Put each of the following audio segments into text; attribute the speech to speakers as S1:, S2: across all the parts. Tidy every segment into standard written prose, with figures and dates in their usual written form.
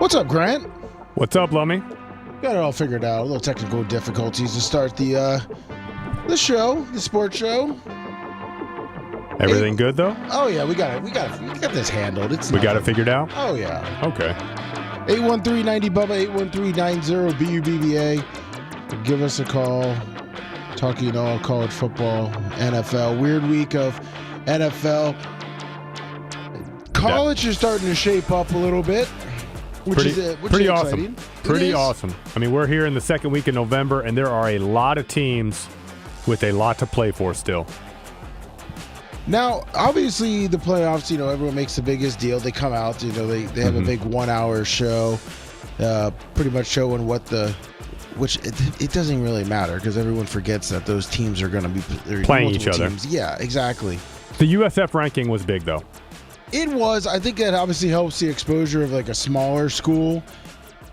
S1: What's up, Grant?
S2: What's up, Lummy?
S1: Got it all figured out. A little technical difficulties to start the show, the sports show.
S2: Everything good though?
S1: Oh yeah, we got it. We got this handled.
S2: We got it figured out?
S1: Oh yeah.
S2: Okay.
S1: 813-90 Bubba, 813-90 BUBBA. Give us a call. Talking all college football, NFL. Weird week of NFL. College is starting to shape up a little bit. Which is
S2: pretty
S1: exciting.
S2: awesome. Pretty awesome. I mean, we're here in the second week of November, and there are a lot of teams with a lot to play for still.
S1: Now, obviously, the playoffs, everyone makes the biggest deal. They come out, they have a big 1 hour show, pretty much showing which it doesn't really matter because everyone forgets that those teams are going to be
S2: playing each other.
S1: Teams. Yeah, exactly.
S2: The USF ranking was big, though.
S1: It was. I think that obviously helps the exposure of like a smaller school,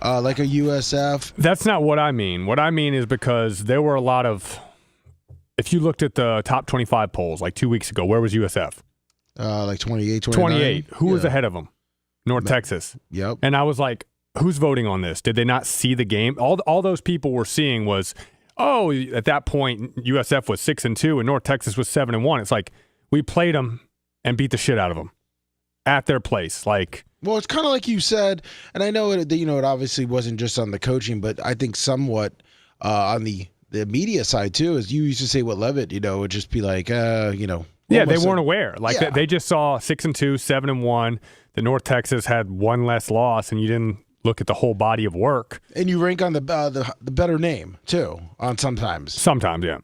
S1: like a USF.
S2: That's not what I mean. What I mean is because there were a lot of, if you looked at the top 25 polls like 2 weeks ago, where was USF?
S1: Like 28, 29.
S2: 28. Who was ahead of them? North Texas.
S1: Yep.
S2: And I was like, who's voting on this? Did they not see the game? All those people were seeing was, at that point, USF was 6-2 and North Texas was 7-1. It's like, we played them and beat the shit out of them at their place.
S1: Well, it's kind of like you said, and I know it obviously wasn't just on the coaching, but I think somewhat on the media side too, is you used to say what Levitt, would just be like, Yeah,
S2: they weren't aware. They just saw 6-2, 7-1. The North Texas had one less loss, and you didn't look at the whole body of work. And
S1: you rank on the better name too, on sometimes.
S2: Sometimes, yeah.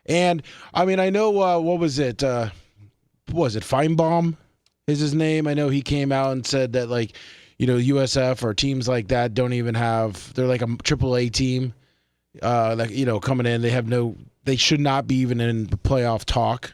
S1: And I mean, I know what was it? Feinbaum is his name. I know he came out and said that USF or teams like that don't even have. They're like a AAA team. Coming in, they should not be even in the playoff talk.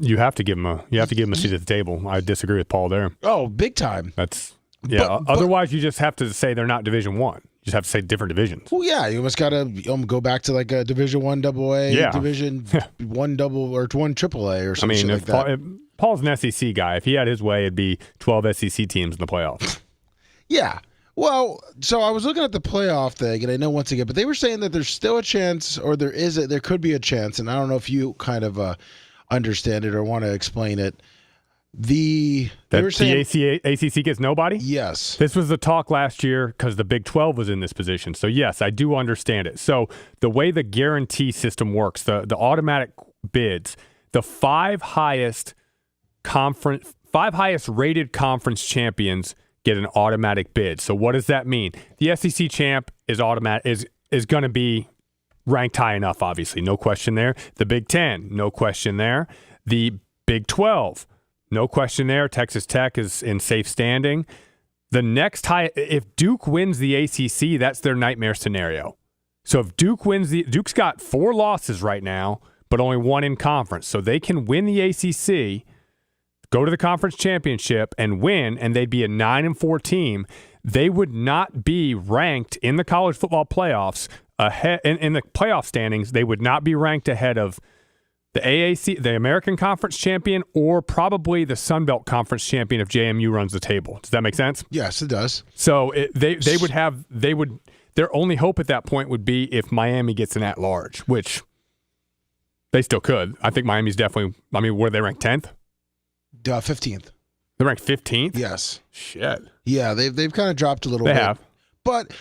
S2: You have to give them a seat at the table. I disagree with Paul there.
S1: Oh, big time.
S2: That's otherwise, you just have to say they're not Division I. You just have to say different divisions.
S1: Well, yeah, you almost got to go back to like a Division I AA, Division One double or one AAA or something like that.
S2: If Paul's an SEC guy. If he had his way, it'd be 12 SEC teams in the playoffs.
S1: Yeah. Well, so I was looking at the playoff thing, and I know once again, but they were saying that there's still a chance, or there could be a chance, and I don't know if you kind of understand it or want to explain it. They were saying
S2: the ACC gets nobody?
S1: Yes.
S2: This was the talk last year because the Big 12 was in this position. So, yes, I do understand it. So, the way the guarantee system works, the automatic bids, the five highest rated conference champions get an automatic bid. So, what does that mean? The SEC champ is going to be ranked high enough, obviously. No question there. The Big 10, no question there. The Big 12, no question there. Texas Tech is in safe standing. The next high, if Duke wins the ACC, that's their nightmare scenario. So if Duke wins Duke's got 4 losses right now, but only 1 in conference. So they can win the ACC, go to the conference championship and win, and they'd be a 9-4 team. They would not be ranked in the college football playoffs ahead in the playoff standings. They would not be ranked ahead of the AAC, the American Conference champion, or probably the Sun Belt Conference champion if JMU runs the table. Does that make sense?
S1: Yes, it does.
S2: So their only hope at that point would be if Miami gets an at-large, which they still could. I think Miami's definitely. I mean, were they ranked 10th?
S1: 15th.
S2: They're ranked 15th?
S1: Yes.
S2: Shit.
S1: Yeah, they've kind of dropped a little bit.
S2: They have.
S1: But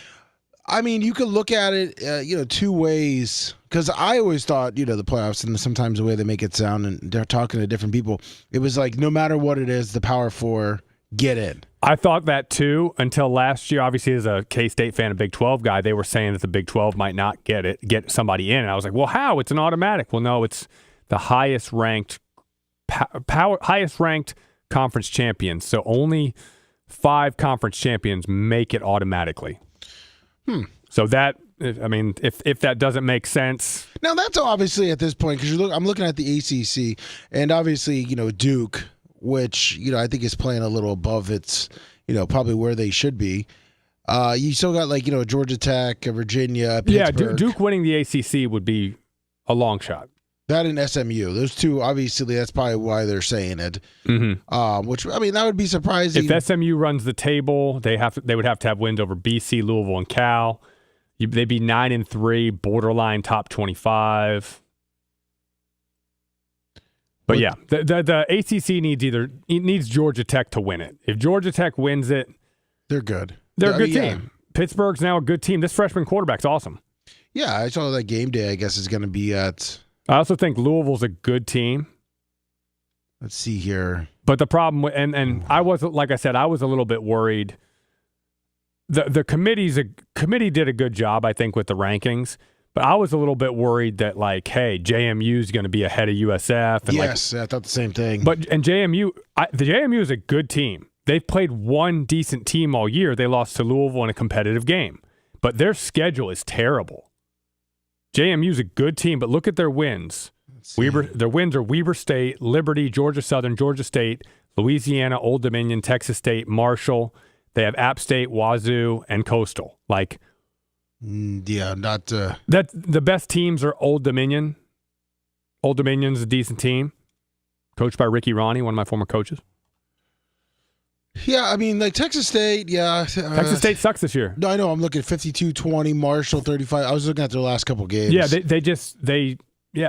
S1: I mean, you could look at it, two ways. Because I always thought, the playoffs, and sometimes the way they make it sound, and they're talking to different people, it was like no matter what it is, the Power Four get in.
S2: I thought that too until last year. Obviously, as a K-State fan, a Big 12 guy, they were saying that the Big 12 might not get somebody in. And I was like, well, how? It's an automatic. Well, no, it's the highest ranked conference champions. So only 5 conference champions make it automatically. So that, I mean, if that doesn't make sense.
S1: Now, that's obviously at this point, because I'm looking at the ACC, and obviously, Duke, which, I think is playing a little above its, probably where they should be. You still got, Georgia Tech, Virginia, Pittsburgh.
S2: Yeah, Duke winning the ACC would be a long shot.
S1: That and SMU. Those two, obviously, that's probably why they're saying it. Mm-hmm. Which, I mean, that would be surprising.
S2: If SMU runs the table, they would have to have wins over BC, Louisville, and Cal. They'd be 9-3, borderline top 25. But yeah, the ACC needs Georgia Tech to win it. If Georgia Tech wins it,
S1: they're good.
S2: They're a good team. Yeah. Pittsburgh's now a good team. This freshman quarterback's awesome.
S1: Yeah, I saw that game day, I guess, is going to be at...
S2: I also think Louisville's a good team.
S1: Let's see here.
S2: But the problem, and I was, like I said, I was a little bit worried. The committee did a good job, I think, with the rankings. But I was a little bit worried that, like, hey, JMU is going to be ahead of USF. And
S1: yes, I thought the same thing.
S2: The JMU is a good team. They've played one decent team all year. They lost to Louisville in a competitive game. But their schedule is terrible. JMU's a good team, but look at their wins. Their wins are Weber State, Liberty, Georgia Southern, Georgia State, Louisiana, Old Dominion, Texas State, Marshall. They have App State, Wazoo, and Coastal. Like,
S1: yeah, not
S2: that. The best teams are Old Dominion. Old Dominion's a decent team, coached by Ricky Ronnie, one of my former coaches.
S1: Yeah, I mean, like Texas State, yeah.
S2: Texas State sucks this year.
S1: No, I know. I'm looking at 52-20, Marshall 35. I was looking at their last couple games.
S2: Yeah,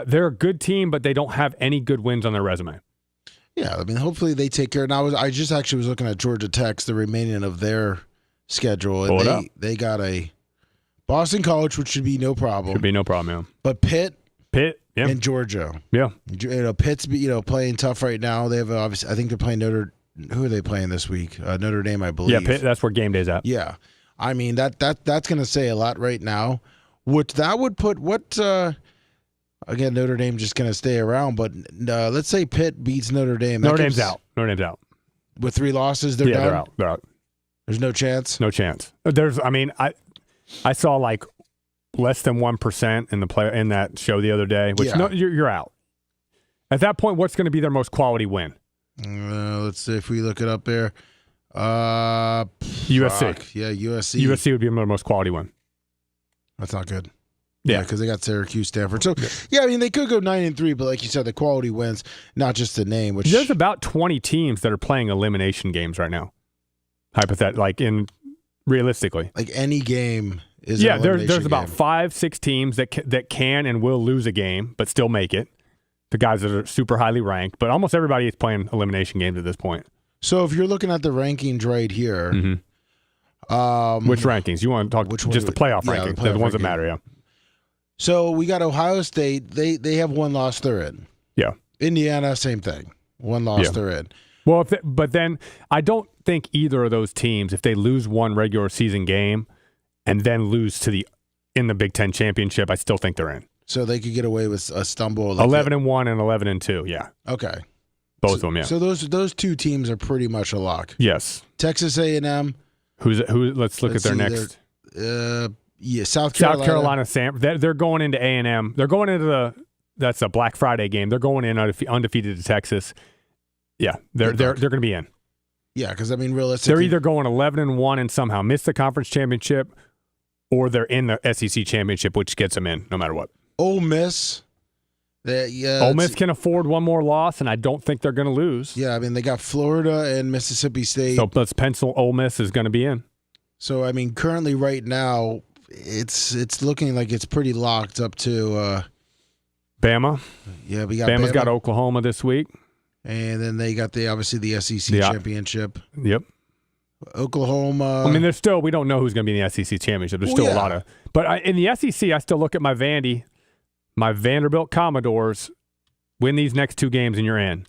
S2: they're a good team, but they don't have any good wins on their resume.
S1: Yeah, I mean, hopefully they take care. And I just actually was looking at Georgia Tech's, the remaining of their schedule, and they got a Boston College, which should be no problem.
S2: Should be no problem, yeah.
S1: But Pitt,
S2: yeah.
S1: and Georgia.
S2: Yeah.
S1: Pitt's playing tough right now. They have obviously, I think they're playing who are they playing this week? Notre Dame, I believe.
S2: Yeah, Pitt, that's where game day's at.
S1: Yeah. I mean, that's going to say a lot right now. That would put again, Notre Dame just going to stay around, but let's say Pitt beats Notre Dame.
S2: Notre Dame's out.
S1: With 3 losses, they're done?
S2: They're out.
S1: There's no chance?
S2: No chance. I saw like less than 1% in that show the other day, which you're out. At that point, what's going to be their most quality win?
S1: Let's see if we look it up there.
S2: USC.
S1: Yeah, USC.
S2: USC would be their most quality win.
S1: That's not good.
S2: Yeah,
S1: because they got Syracuse, Stanford. So, yeah, I mean, they could go 9-3, but like you said, the quality wins, not just the name. Which
S2: there's about 20 teams that are playing elimination games right now. Hypothetically, realistically,
S1: like any game is.
S2: Yeah, there's about 5-6 teams that can and will lose a game, but still make it. The guys that are super highly ranked, but almost everybody is playing elimination games at this point.
S1: So if you're looking at the rankings right here,
S2: which rankings? You want to talk just the playoff rankings? They're the ones that matter, yeah.
S1: So we got Ohio State. They have 1 loss, they're in.
S2: Yeah.
S1: Indiana, same thing. 1 loss, they're in.
S2: Well, but then I don't think either of those teams, if they lose one regular season game and then lose in the Big Ten championship, I still think they're in.
S1: So they could get away with a stumble.
S2: 11-1 and 11-2, yeah.
S1: Okay.
S2: Both of them, yeah.
S1: So those 2 teams are pretty much a lock.
S2: Yes.
S1: Texas A&M.
S2: Let's look at their next.
S1: South Carolina.
S2: They're going into A&M. They're going into that's a Black Friday game. They're going in undefeated to Texas. Yeah, they're going to be in.
S1: Yeah, because I mean, realistically,
S2: they're either going 11-1 and somehow miss the conference championship, or they're in the SEC championship, which gets them in no matter what.
S1: Ole Miss.
S2: Ole Miss can afford one more loss, and I don't think they're going to lose.
S1: Yeah, I mean, they got Florida and Mississippi State.
S2: So let's pencil Ole Miss is going to be in.
S1: So, I mean, currently right now, it's looking like it's pretty locked up to
S2: Bama.
S1: Yeah, we got
S2: Bama's got Oklahoma this week.
S1: And then they got obviously the SEC championship.
S2: Yep.
S1: Oklahoma.
S2: I mean, we don't know who's going to be in the SEC championship. There's still a lot of. But in the SEC, I still look at my Vanderbilt Commodores, win these next 2 games and you're in.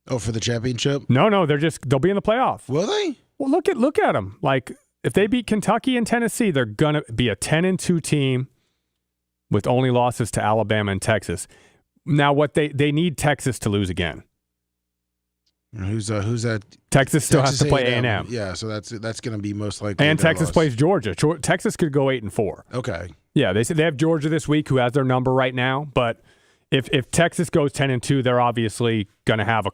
S1: Oh, for the championship?
S2: No, they'll be in the playoff.
S1: Will they?
S2: Well, look at them. Like, if they beat Kentucky and Tennessee, they're going to be a 10-2 team with only losses to Alabama and Texas. Now, what they need Texas to lose again.
S1: Who's that?
S2: Texas still has to play A&M.
S1: Yeah, so that's going to be most likely.
S2: And Texas plays Georgia. Texas could go 8-4.
S1: Okay.
S2: Yeah, they said they have Georgia this week, who has their number right now. But if Texas goes 10-2, they're obviously going to have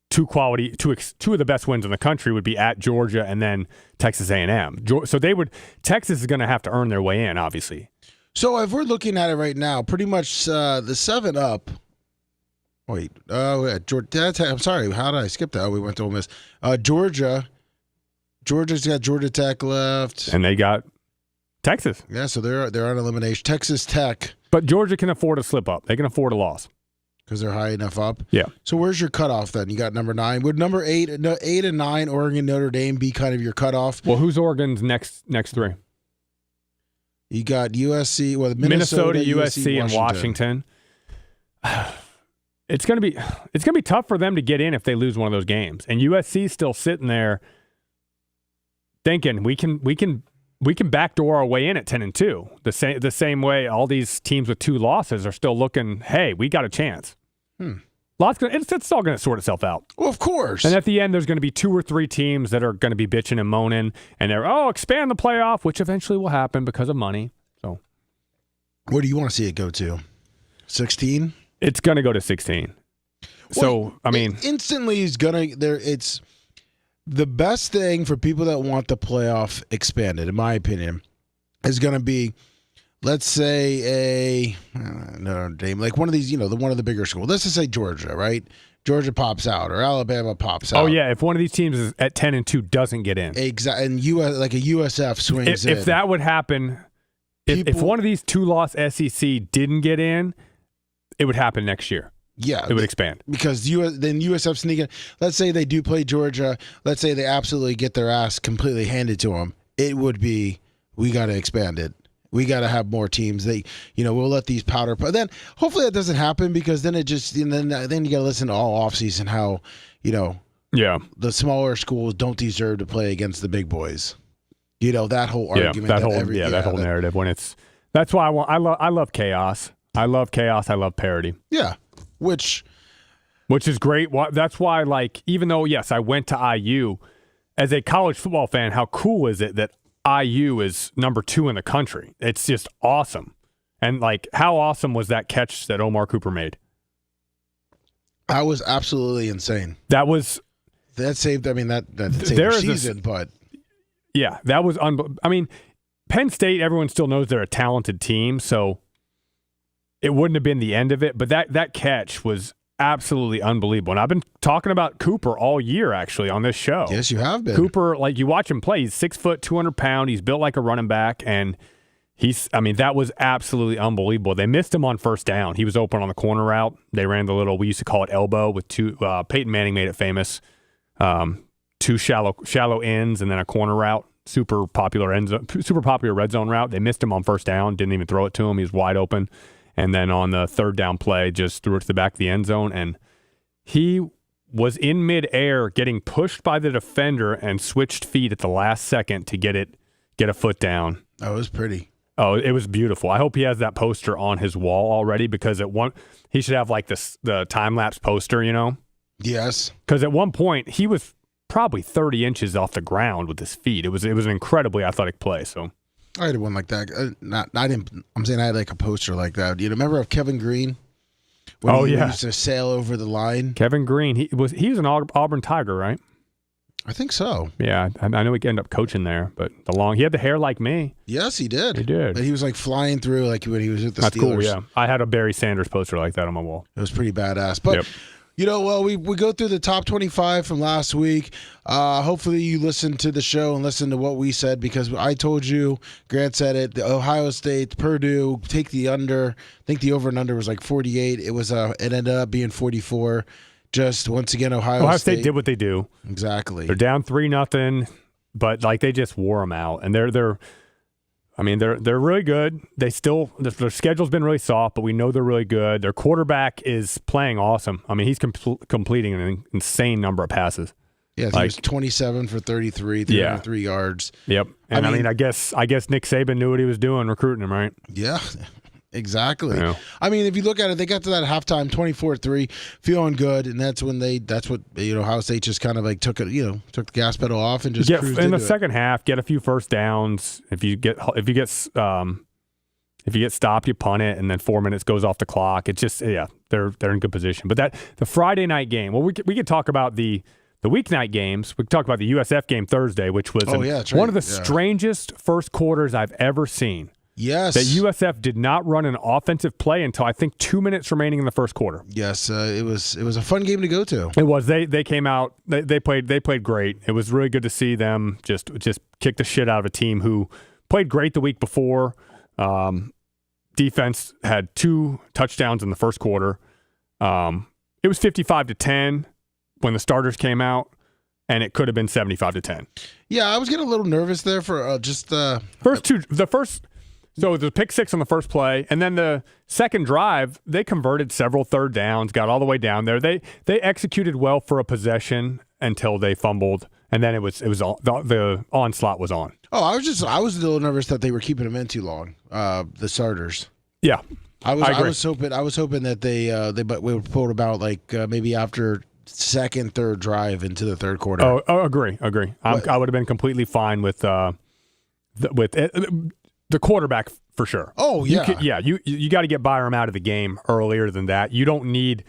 S2: two of the best wins in the country would be at Georgia and then Texas A&M. So Texas is going to have to earn their way in, obviously.
S1: So if we're looking at it right now, pretty much the 7-up. Wait, Georgia. I'm sorry. How did I skip that? Oh, we went to Ole Miss. Georgia. Georgia's got Georgia Tech left,
S2: and they got Texas.
S1: Yeah, so they're on elimination. Texas Tech,
S2: but Georgia can afford a slip up. They can afford a loss
S1: because they're high enough up.
S2: Yeah.
S1: So where's your cutoff then? You got number 9. Would number 8 and 9, Oregon, Notre Dame, be kind of your cutoff?
S2: Well, who's Oregon's next 3?
S1: You got USC,
S2: Minnesota, USC, and Washington. It's gonna be tough for them to get in if they lose one of those games. And USC's still sitting there thinking we can backdoor our way in at 10-2. The same way all these teams with 2 losses are still looking, hey, we got a chance. It's all going to sort itself out.
S1: Well, of course.
S2: And at the end, there's going to be 2 or 3 teams that are going to be bitching and moaning, and they're, expand the playoff, which eventually will happen because of money. So,
S1: what do you want to see it go to? 16?
S2: It's going to go to 16. So, I mean,
S1: instantly is going to there. It's the best thing for people that want the playoff expanded, in my opinion, is going to be, let's say Notre Dame, like one of these, one of the bigger schools. Let's just say Georgia, right? Georgia pops out, or Alabama pops out.
S2: Oh yeah, if one of these teams is at 10-2 doesn't get in,
S1: exactly, and like a USF swings
S2: if that would happen, if one of these 2-loss SEC didn't get in, it would happen next year.
S1: Yeah,
S2: it would expand
S1: because then USF sneaking. Let's say they do play Georgia. Let's say they absolutely get their ass completely handed to them. It would be, we got to expand it. We got to have more teams. We'll let these powder. But then hopefully that doesn't happen, because then it just then you got to listen to all offseason how the smaller schools don't deserve to play against the big boys. That whole argument.
S2: That whole narrative. That's why I love chaos. I love chaos. I love parity.
S1: Yeah. Which
S2: is great. That's why, like, even though, yes, I went to IU, as a college football fan, how cool is it that IU is number 2 in the country? It's just awesome. And, like, how awesome was that catch that Omar Cooper made?
S1: That was absolutely insane.
S2: That
S1: saved, that saved their season, but.
S2: Yeah, that was Penn State, everyone still knows they're a talented team, so it wouldn't have been the end of it, but that catch was absolutely unbelievable. And I've been talking about Cooper all year, actually, on this show.
S1: Yes, you have been.
S2: Cooper, like, you watch him play, he's 6 foot, 200 pound. He's built like a running back, and that was absolutely unbelievable. They missed him on first down. He was open on the corner route. They ran the little, we used to call it elbow with 2, Peyton Manning made it famous, 2 shallow ends and then a corner route. Super popular red zone route. They missed him on first down, didn't even throw it to him. He was wide open. And then on the 3rd down play, just threw it to the back of the end zone. And he was in midair getting pushed by the defender and switched feet at the last second to get a foot down.
S1: Oh, it was pretty.
S2: Oh, it was beautiful. I hope he has that poster on his wall already, because he should have like the time-lapse poster,
S1: Yes. Because
S2: at one point, he was probably 30 inches off the ground with his feet. It was an incredibly athletic play, so.
S1: I had one like that. I'm saying I had like a poster like that. Remember of Kevin Green? When he used to sail over the line.
S2: Kevin Green, he was an Auburn Tiger, right?
S1: I think so.
S2: Yeah, I know he ended up coaching there, but he had the hair like me.
S1: Yes, he did.
S2: He did.
S1: And he was like flying through like when he was with the
S2: That's
S1: Steelers.
S2: Cool, yeah. I had a Barry Sanders poster like that on my wall.
S1: It was pretty badass. But we go through the top 25 from last week. Hopefully you listened to the show and listened to what we said, because I told you, Grant said it, the Ohio State, Purdue, take the under. I think the over and under was like 48. It ended up being 44. Just once again, Ohio
S2: State did what they do.
S1: Exactly.
S2: They're down 3-0, but like they just wore them out, and they're really good. They still, their schedule's been really soft, but we know they're really good. Their quarterback is playing awesome. He's completing an insane number of passes.
S1: Yeah, he was 27 for 33, 303 yards.
S2: Yep. And I guess Nick Saban knew what he was doing recruiting him, right?
S1: Yeah. Exactly.
S2: Yeah.
S1: If you look at it, they got to that halftime 24-3, feeling good, and that's what Ohio State just kind of like took the gas pedal off and just cruised
S2: in
S1: into
S2: the second half, get a few first downs. If you get stopped, you punt it, and then 4 minutes goes off the clock. It's just they're in good position. But the Friday night game, well, we could talk about the weeknight games. We could talk about the USF game Thursday, which was one of the strangest first quarters I've ever seen.
S1: Yes.
S2: That USF did not run an offensive play until I think 2 minutes remaining in the first quarter.
S1: Yes, it was a fun game to go to.
S2: It was. They came out. They played great. It was really good to see them just kick the shit out of a team who played great the week before. Defense had 2 touchdowns in the first quarter. It was 55-10 when the starters came out, and it could have been 75-10.
S1: Yeah, I was getting a little nervous there for just the
S2: first. So the pick 6 on the first play, and then the second drive, they converted several third downs, got all the way down there. They executed well for a possession until they fumbled, and then it was the onslaught was on.
S1: Oh, I was a little nervous that they were keeping them in too long. The starters.
S2: Yeah,
S1: I was hoping that they would pull about like maybe after second, third drive into the third quarter.
S2: Oh, agree. I would have been completely fine with the quarterback for sure.
S1: Oh yeah,
S2: you got to get Byram out of the game earlier than that. You don't need.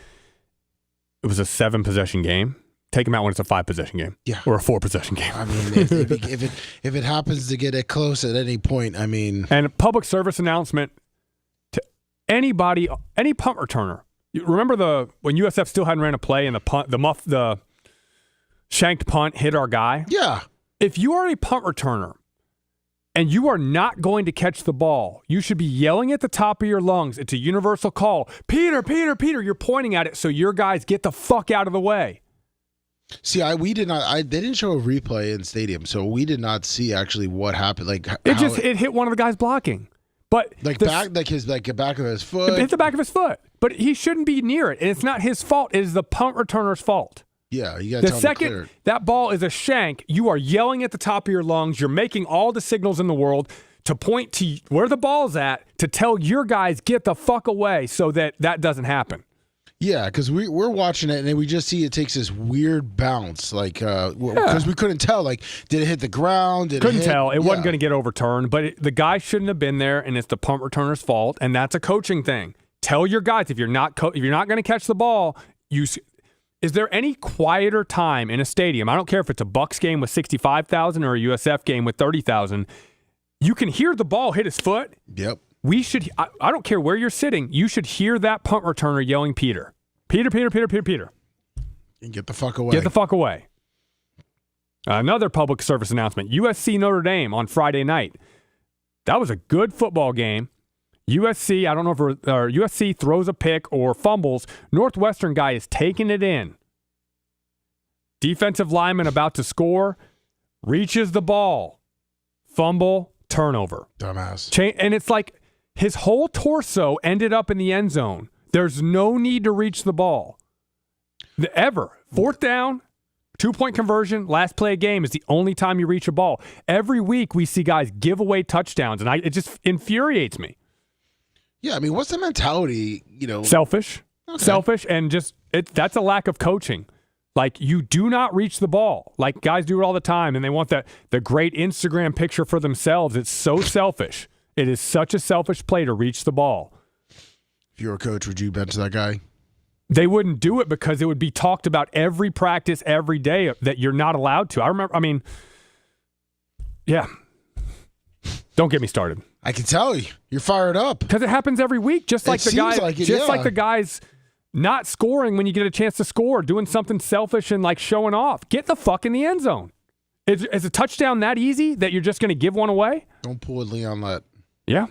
S2: It was a 7-possession game. Take him out when it's a 5-possession game.
S1: Yeah,
S2: or a 4-possession game.
S1: I mean, if it happens to get it close at any point, I mean.
S2: And a public service announcement to anybody, any punt returner. You remember when USF still hadn't ran a play and the shanked punt hit our guy?
S1: Yeah. If
S2: you are a punt returner and you are not going to catch the ball, you should be yelling at the top of your lungs. It's a universal call. Peter, Peter, Peter. You're pointing at it so your guys get the fuck out of the way.
S1: See, we did not. They didn't show a replay in stadium, so we did not see actually what happened. Like
S2: it hit one of the guys blocking, but
S1: the back of his foot.
S2: It hit the back of his foot, but he shouldn't be near it, and it's not his fault. It is the punt returner's fault.
S1: Yeah, you got to tell him to clear it.
S2: The second that ball is a shank, you are yelling at the top of your lungs. You're making all the signals in the world to point to where the ball's at to tell your guys get the fuck away so that doesn't happen.
S1: Yeah, because we're watching it, and then we just see it takes this weird bounce, like because we couldn't tell, like, did it hit the ground?
S2: Couldn't tell. It wasn't going to get overturned, but the guy shouldn't have been there, and it's the punt returner's fault, and that's a coaching thing. Tell your guys if you're not going to catch the ball, is there any quieter time in a stadium? I don't care if it's a Bucs game with 65,000 or a USF game with 30,000. You can hear the ball hit his foot.
S1: Yep.
S2: We should. I don't care where you're sitting. You should hear that punt returner yelling, "Peter, Peter, Peter, Peter, Peter, Peter."
S1: And get the fuck away.
S2: Get the fuck away. Another public service announcement: USC Notre Dame on Friday night. That was a good football game. USC. I don't know if USC throws a pick or fumbles. Northwestern guy is taking it in. Defensive lineman about to score, reaches the ball, fumble, turnover.
S1: Dumbass.
S2: And it's like. His whole torso ended up in the end zone. There's no need to reach the ball. Ever. 4th down, 2-point conversion, last play of game is the only time you reach a ball. Every week we see guys give away touchdowns, and it just infuriates me.
S1: Yeah, I mean, what's the mentality,
S2: Selfish.
S1: Okay.
S2: Selfish, and that's a lack of coaching. Like, you do not reach the ball. Like, guys do it all the time, and they want the great Instagram picture for themselves. It's so selfish. It is such a selfish play to reach the ball.
S1: If you were a coach, would you bench that guy?
S2: They wouldn't do it because it would be talked about every practice, every day that you're not allowed to. Yeah. Don't get me started.
S1: I can tell you're fired up.
S2: Because it happens every week, just like like the guys not scoring when you get a chance to score, doing something selfish and like showing off. Get the fuck in the end zone. Is a touchdown that easy that you're just going to give one away?
S1: Don't pull a Leon Lett.
S2: Yeah.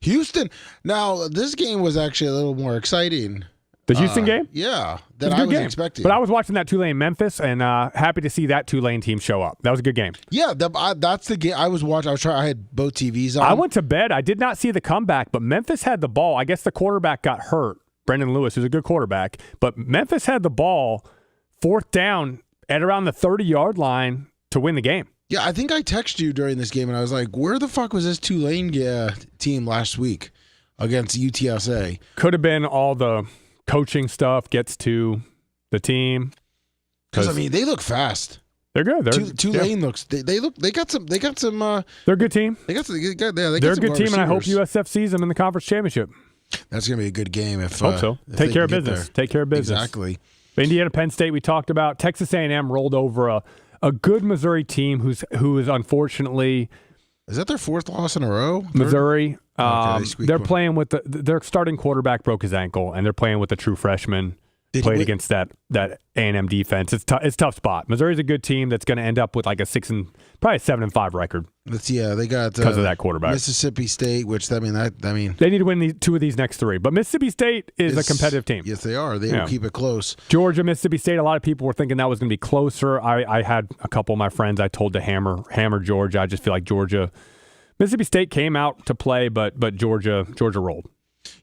S1: Houston. Now, this game was actually a little more exciting.
S2: The Houston game?
S1: Yeah, than I was expecting.
S2: But I was watching that Tulane-Memphis, and happy to see that Tulane team show up. That was a good game.
S1: Yeah, that's the game I was watching. I had both TVs on.
S2: I went to bed. I did not see the comeback, but Memphis had the ball. I guess the quarterback got hurt, Brendan Lewis, who's a good quarterback. But Memphis had the ball 4th down at around the 30-yard line to win the game.
S1: Yeah, I think I texted you during this game, and I was like, where the fuck was this Tulane team last week against UTSA?
S2: Could have been all the coaching stuff gets to the team.
S1: Because, they look fast.
S2: They're good.
S1: Tulane looks. They got some.
S2: They're a good team.
S1: They're a
S2: good team, and I hope USF sees them in the conference championship.
S1: That's gonna be a good game.
S2: Hope so. Take care of business. Take care of business.
S1: Exactly.
S2: Indiana, Penn State. We talked about Texas A&M rolled over a good Missouri team who is unfortunately
S1: Is that their fourth loss in a row?
S2: Missouri. They're
S1: one.
S2: playing with their starting quarterback broke his ankle, and they're playing with a true freshman. Played against that A&M defense. It's a tough spot. Missouri's a good team that's going to end up with like probably a 7-5 record.
S1: They got
S2: because of that quarterback.
S1: Mississippi State, which they need
S2: to win two of these next three. But Mississippi State is a competitive team.
S1: Yes, they are. They will keep it close.
S2: Georgia, Mississippi State. A lot of people were thinking that was going to be closer. I had a couple of my friends I told to hammer Georgia. I just feel like Mississippi State came out to play, but Georgia rolled.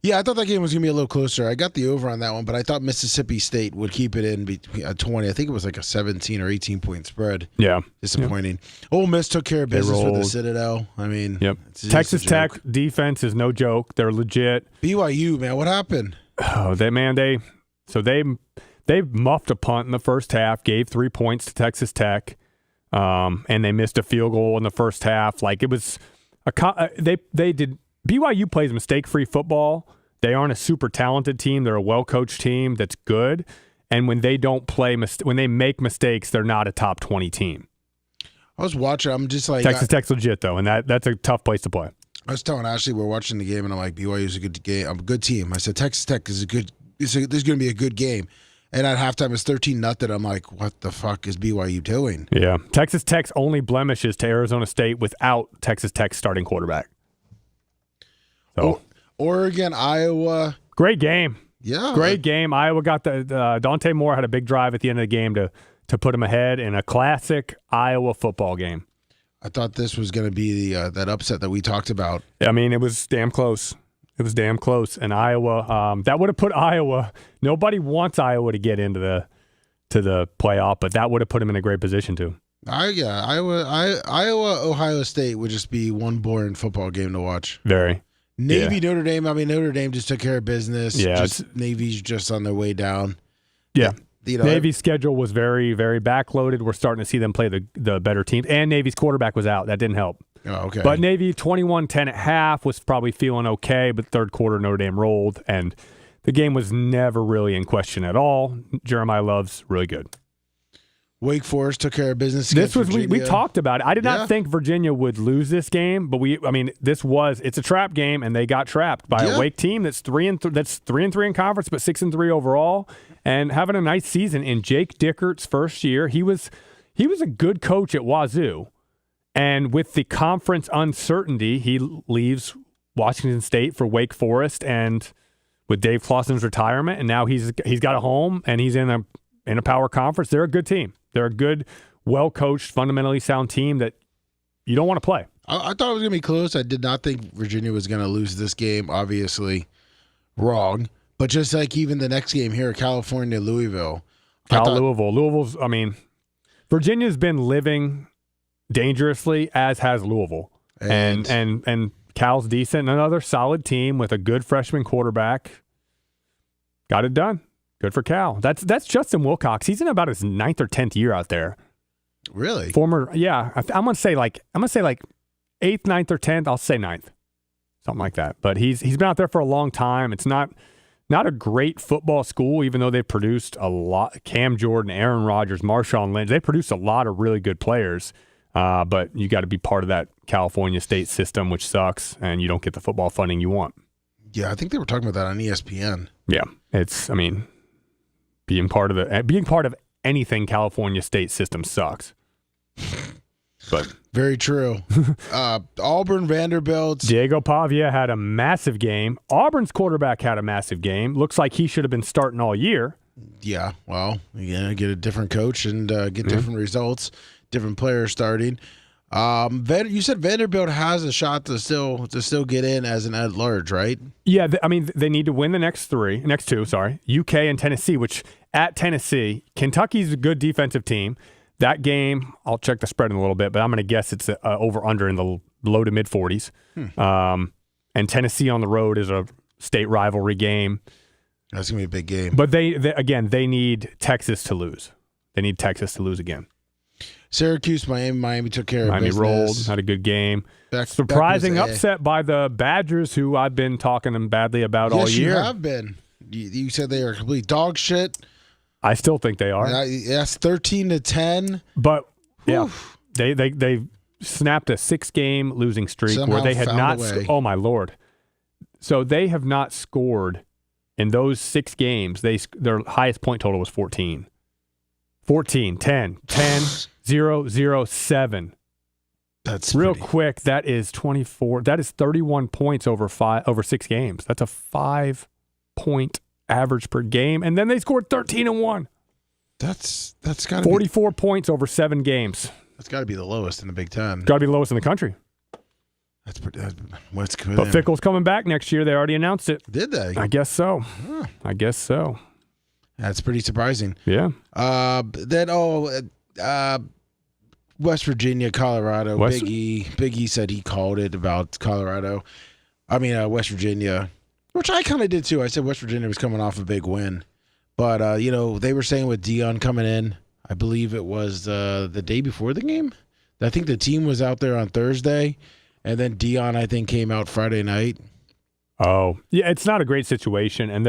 S1: Yeah, I thought that game was going to be a little closer. I got the over on that one, but I thought Mississippi State would keep it in between 20. I think it was like a 17 or 18-point spread.
S2: Yeah.
S1: Disappointing. Yeah. Ole Miss took care of business with the Citadel. I mean,
S2: Texas Tech defense is no joke. They're legit.
S1: BYU, man, what happened?
S2: Oh, they muffed a punt in the first half, gave 3 points to Texas Tech, and they missed a field goal in the first half. Like it was they did. BYU plays mistake-free football. They aren't a super talented team. They're a well-coached team that's good. And when they don't play, when they make mistakes, they're not a top 20 team.
S1: I was watching. I'm just like
S2: Texas Tech's legit though, and that's a tough place to play.
S1: I was telling Ashley we're watching the game, and I'm like, BYU's a good game. I'm a good team. I said Texas Tech is a good. This is going to be a good game. And at halftime, it's 13-0. I'm like, what the fuck is BYU doing?
S2: Yeah, Texas Tech's only blemish is to Arizona State without Texas Tech's starting quarterback. So,
S1: Oregon, Iowa.
S2: Great game.
S1: Yeah.
S2: Great game. Iowa got Dante Moore had a big drive at the end of the game to put him ahead in a classic Iowa football game.
S1: I thought this was going to be that upset that we talked about.
S2: I mean, it was damn close. And Iowa, that would have put Iowa. Nobody wants Iowa to get into the playoff, but that would have put them in a great position too.
S1: Iowa, Ohio State would just be one boring football game to watch.
S2: Very.
S1: Navy, Notre Dame. I mean, Notre Dame just took care of business.
S2: Yeah,
S1: Navy's just on their way down.
S2: Yeah, Navy's schedule was very, very backloaded. We're starting to see them play the better teams, and Navy's quarterback was out. That didn't help.
S1: Oh, okay.
S2: But Navy 21-10 at half was probably feeling okay, but third quarter Notre Dame rolled, and the game was never really in question at all. Jeremiah Love's really good.
S1: Wake Forest took care of business.
S2: This was we talked about it. I did not think Virginia would lose this game, but it's a trap game, and they got trapped by a Wake team that's 3-3 in conference, but 6-3 overall, and having a nice season. In Jake Dickert's first year, he was a good coach at Wazoo, and with the conference uncertainty, he leaves Washington State for Wake Forest, and with Dave Clawson's retirement, and now he's got a home, and he's in a power conference. They're a good team. They're a good, well-coached, fundamentally sound team that you don't want to play.
S1: I thought it was going to be close. I did not think Virginia was going to lose this game. Obviously, but just like even the next game here, California, Louisville.
S2: Louisville's. I mean, Virginia's been living dangerously, as has Louisville, and Cal's decent. Another solid team with a good freshman quarterback. Got it done. Good for Cal. That's Justin Wilcox. He's in about his 9th or 10th year out there.
S1: Really?
S2: I'm gonna say like 8th, 9th, or 10th. I'll say 9th, something like that. But he's been out there for a long time. It's not a great football school, even though they've produced a lot. Cam Jordan, Aaron Rodgers, Marshawn Lynch. They produced a lot of really good players. But you got to be part of that California state system, which sucks, and you don't get the football funding you want.
S1: Yeah, I think they were talking about that on ESPN.
S2: Yeah, being part of anything California state system sucks. But
S1: very true. Auburn, Vanderbilt.
S2: Diego Pavia had a massive game. Auburn's quarterback had a massive game. Looks like he should have been starting all year.
S1: Yeah, well, get a different coach and get different results, different players starting. You said Vanderbilt has a shot to still get in as an at-large, right? Yeah,
S2: they need to win the next two. UK and Tennessee, which at Tennessee, Kentucky's a good defensive team. That game, I'll check the spread in a little bit, but I'm going to guess it's over-under in the low to mid-40s. And Tennessee on the road is a state rivalry game.
S1: That's going to be a big game.
S2: But they need Texas to lose. They need Texas to lose again.
S1: Syracuse, Miami took care of business.
S2: Miami rolled, had a good game. Surprising upset by the Badgers, who I've been talking them badly about all year.
S1: Yes, you have been. You said they are complete dog shit.
S2: I still think they are.
S1: Yes, 13-10.
S2: But yeah, they snapped a 6-game losing streak
S1: Somehow
S2: where they had
S1: found
S2: not.
S1: a way.
S2: Oh my Lord! So they have not scored in those 6 games. Their highest point total was 14. 14, 10, 10, 0, 0, 7.
S1: That's
S2: real
S1: pretty.
S2: quick. That is 24. That is 31 points over 6 games. That's a 5-point average per game, and then they scored 13-1.
S1: That's got to
S2: 44 points over 7 games.
S1: That's got to be the lowest in the Big Ten.
S2: Got to be the lowest in the country.
S1: That's pretty. What's good?
S2: But Fickle's coming back next year. They already announced it.
S1: Did they?
S2: I guess so.
S1: Huh.
S2: I guess so.
S1: That's pretty surprising.
S2: Yeah.
S1: West Virginia, Colorado.
S2: West-
S1: Big E said he called it about Colorado. West Virginia, which I kind of did too. I said West Virginia was coming off a big win, but they were saying with Dion coming in, I believe it was the day before the game. I think the team was out there on Thursday, and then Dion I think came out Friday night.
S2: Oh, yeah. It's not a great situation, and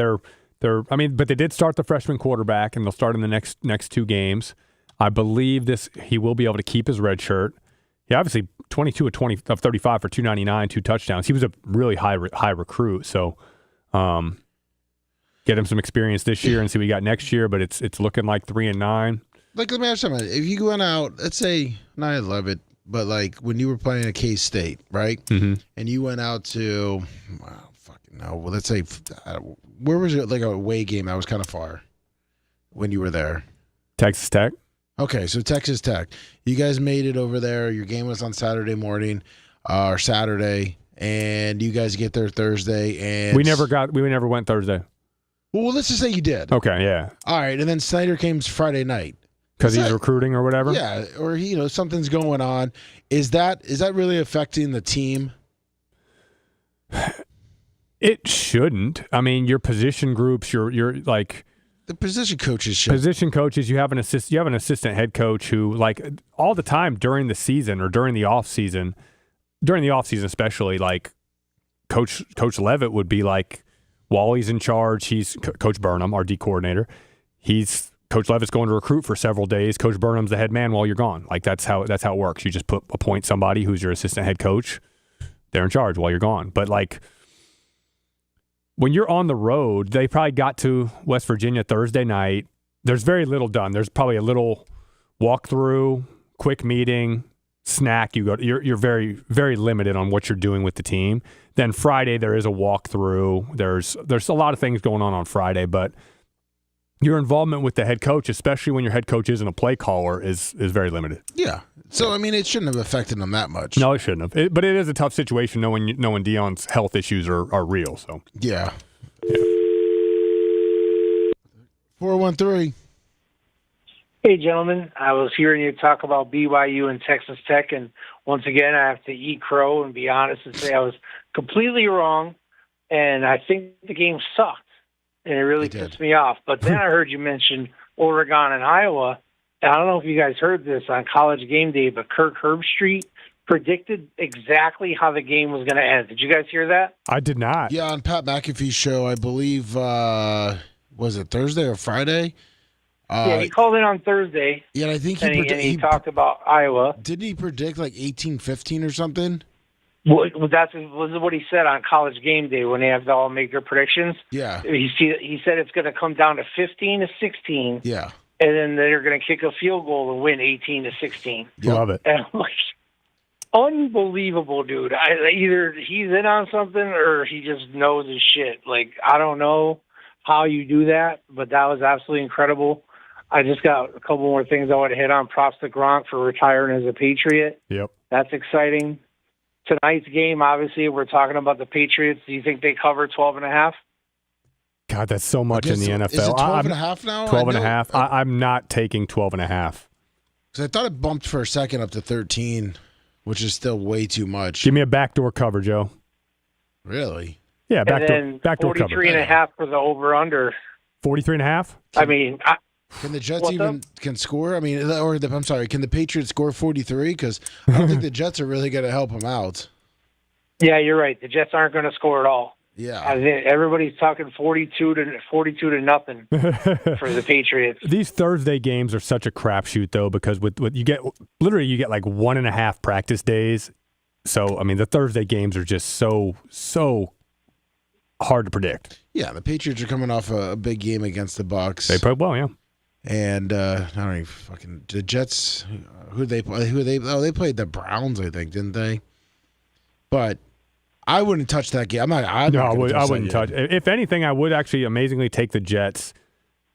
S2: but they did start the freshman quarterback, and they'll start in the next 2 games. I believe he will be able to keep his red shirt. He obviously 22 of 35 for 299, 2 touchdowns. He was a really high recruit, so get him some experience this year and see what he got next year. But it's looking like 3-9.
S1: Like, let me ask you something. If you went out, let's say, not I love it, but like when you were playing at K-State, right?
S2: Mm-hmm.
S1: And you went out to, well, let's say, where was it? Like a away game that was kind of far when you were there.
S2: Texas Tech.
S1: Okay, so Texas Tech. You guys made it over there. Your game was on Saturday morning or Saturday, and you guys get there Thursday. And
S2: We never went Thursday.
S1: Well, let's just say you did.
S2: Okay, yeah.
S1: All right, and then Snyder came Friday night.
S2: Because he's recruiting or whatever?
S1: Yeah, or something's going on. Is that really affecting the team?
S2: It shouldn't. Your position groups, you're like
S1: The position coaches should.
S2: position coaches. You have an assistant head coach who, like, all the time during the season or during the off season especially, like Coach Levitt would be like, Wally's in charge. He's Coach Burnham, our D coordinator. Coach Levitt's going to recruit for several days. Coach Burnham's the head man while you're gone. Like that's how it works. You just appoint somebody who's your assistant head coach. They're in charge while you're gone. But like when you're on the road, they probably got to West Virginia Thursday night. There's very little done. There's probably a little walkthrough, quick meeting, snack. You're very, very limited on what you're doing with the team. Then Friday there is a walkthrough. There's a lot of things going on Friday, but your involvement with the head coach, especially when your head coach isn't a play caller, is very limited.
S1: Yeah. So, it shouldn't have affected them that much.
S2: No, it shouldn't have. But it is a tough situation knowing Dion's health issues are real. So
S1: Yeah. 413.
S3: Hey, gentlemen. I was hearing you talk about BYU and Texas Tech, and once again, I have to eat crow and be honest and say I was completely wrong, and I think the game sucked. And it really pissed me off. But then I heard you mention Oregon and Iowa. And I don't know if you guys heard this on College Game Day, but Kirk Herbstreit predicted exactly how the game was going to end. Did you guys hear that?
S2: I did not.
S1: Yeah, on Pat McAfee's show, I believe, was it Thursday or Friday?
S3: Yeah, he called in on Thursday.
S1: Yeah, and I think
S3: he talked about Iowa.
S1: Didn't he predict like 18-15 or something?
S3: Well, was what he said on College Game Day when they have to all make their predictions.
S1: Yeah.
S3: He said it's going to come down to 15-16.
S1: Yeah.
S3: And then they're going to kick a field goal and win 18-16.
S1: Yep.
S2: Love it.
S3: And I'm like, unbelievable, dude. Either he's in on something or he just knows his shit. Like, I don't know how you do that, but that was absolutely incredible. I just got a couple more things I want to hit on. Props to Gronk for retiring as a Patriot.
S2: Yep.
S3: That's exciting. Tonight's game, obviously, we're talking about the Patriots. Do you think they cover 12.5?
S2: God, that's so much in the NFL.
S1: Is it 12.5 now?
S2: 12.5. I'm not taking 12.5.
S1: Because I thought it bumped for a second up to 13, which is still way too much.
S2: Give me a backdoor cover, Joe.
S1: Really?
S2: Yeah, backdoor cover.
S3: 43.5 for the over-under.
S2: 43.5?
S1: Can the Jets can score? Can the Patriots score 43? Because I don't think the Jets are really going to help them out.
S3: Yeah, you're right. The Jets aren't going to score at all.
S1: Yeah.
S3: I think everybody's talking 42 to nothing for the Patriots.
S2: These Thursday games are such a crapshoot, though, because with you get like 1.5 practice days. So, I mean, the Thursday games are just so hard to predict.
S1: Yeah, the Patriots are coming off a big game against the Bucs.
S2: They played well, yeah.
S1: And I don't even fucking the Jets. Who they play? They played the Browns, I think, didn't they? But I wouldn't touch that game. I
S2: wouldn't touch. If anything, I would actually amazingly take the Jets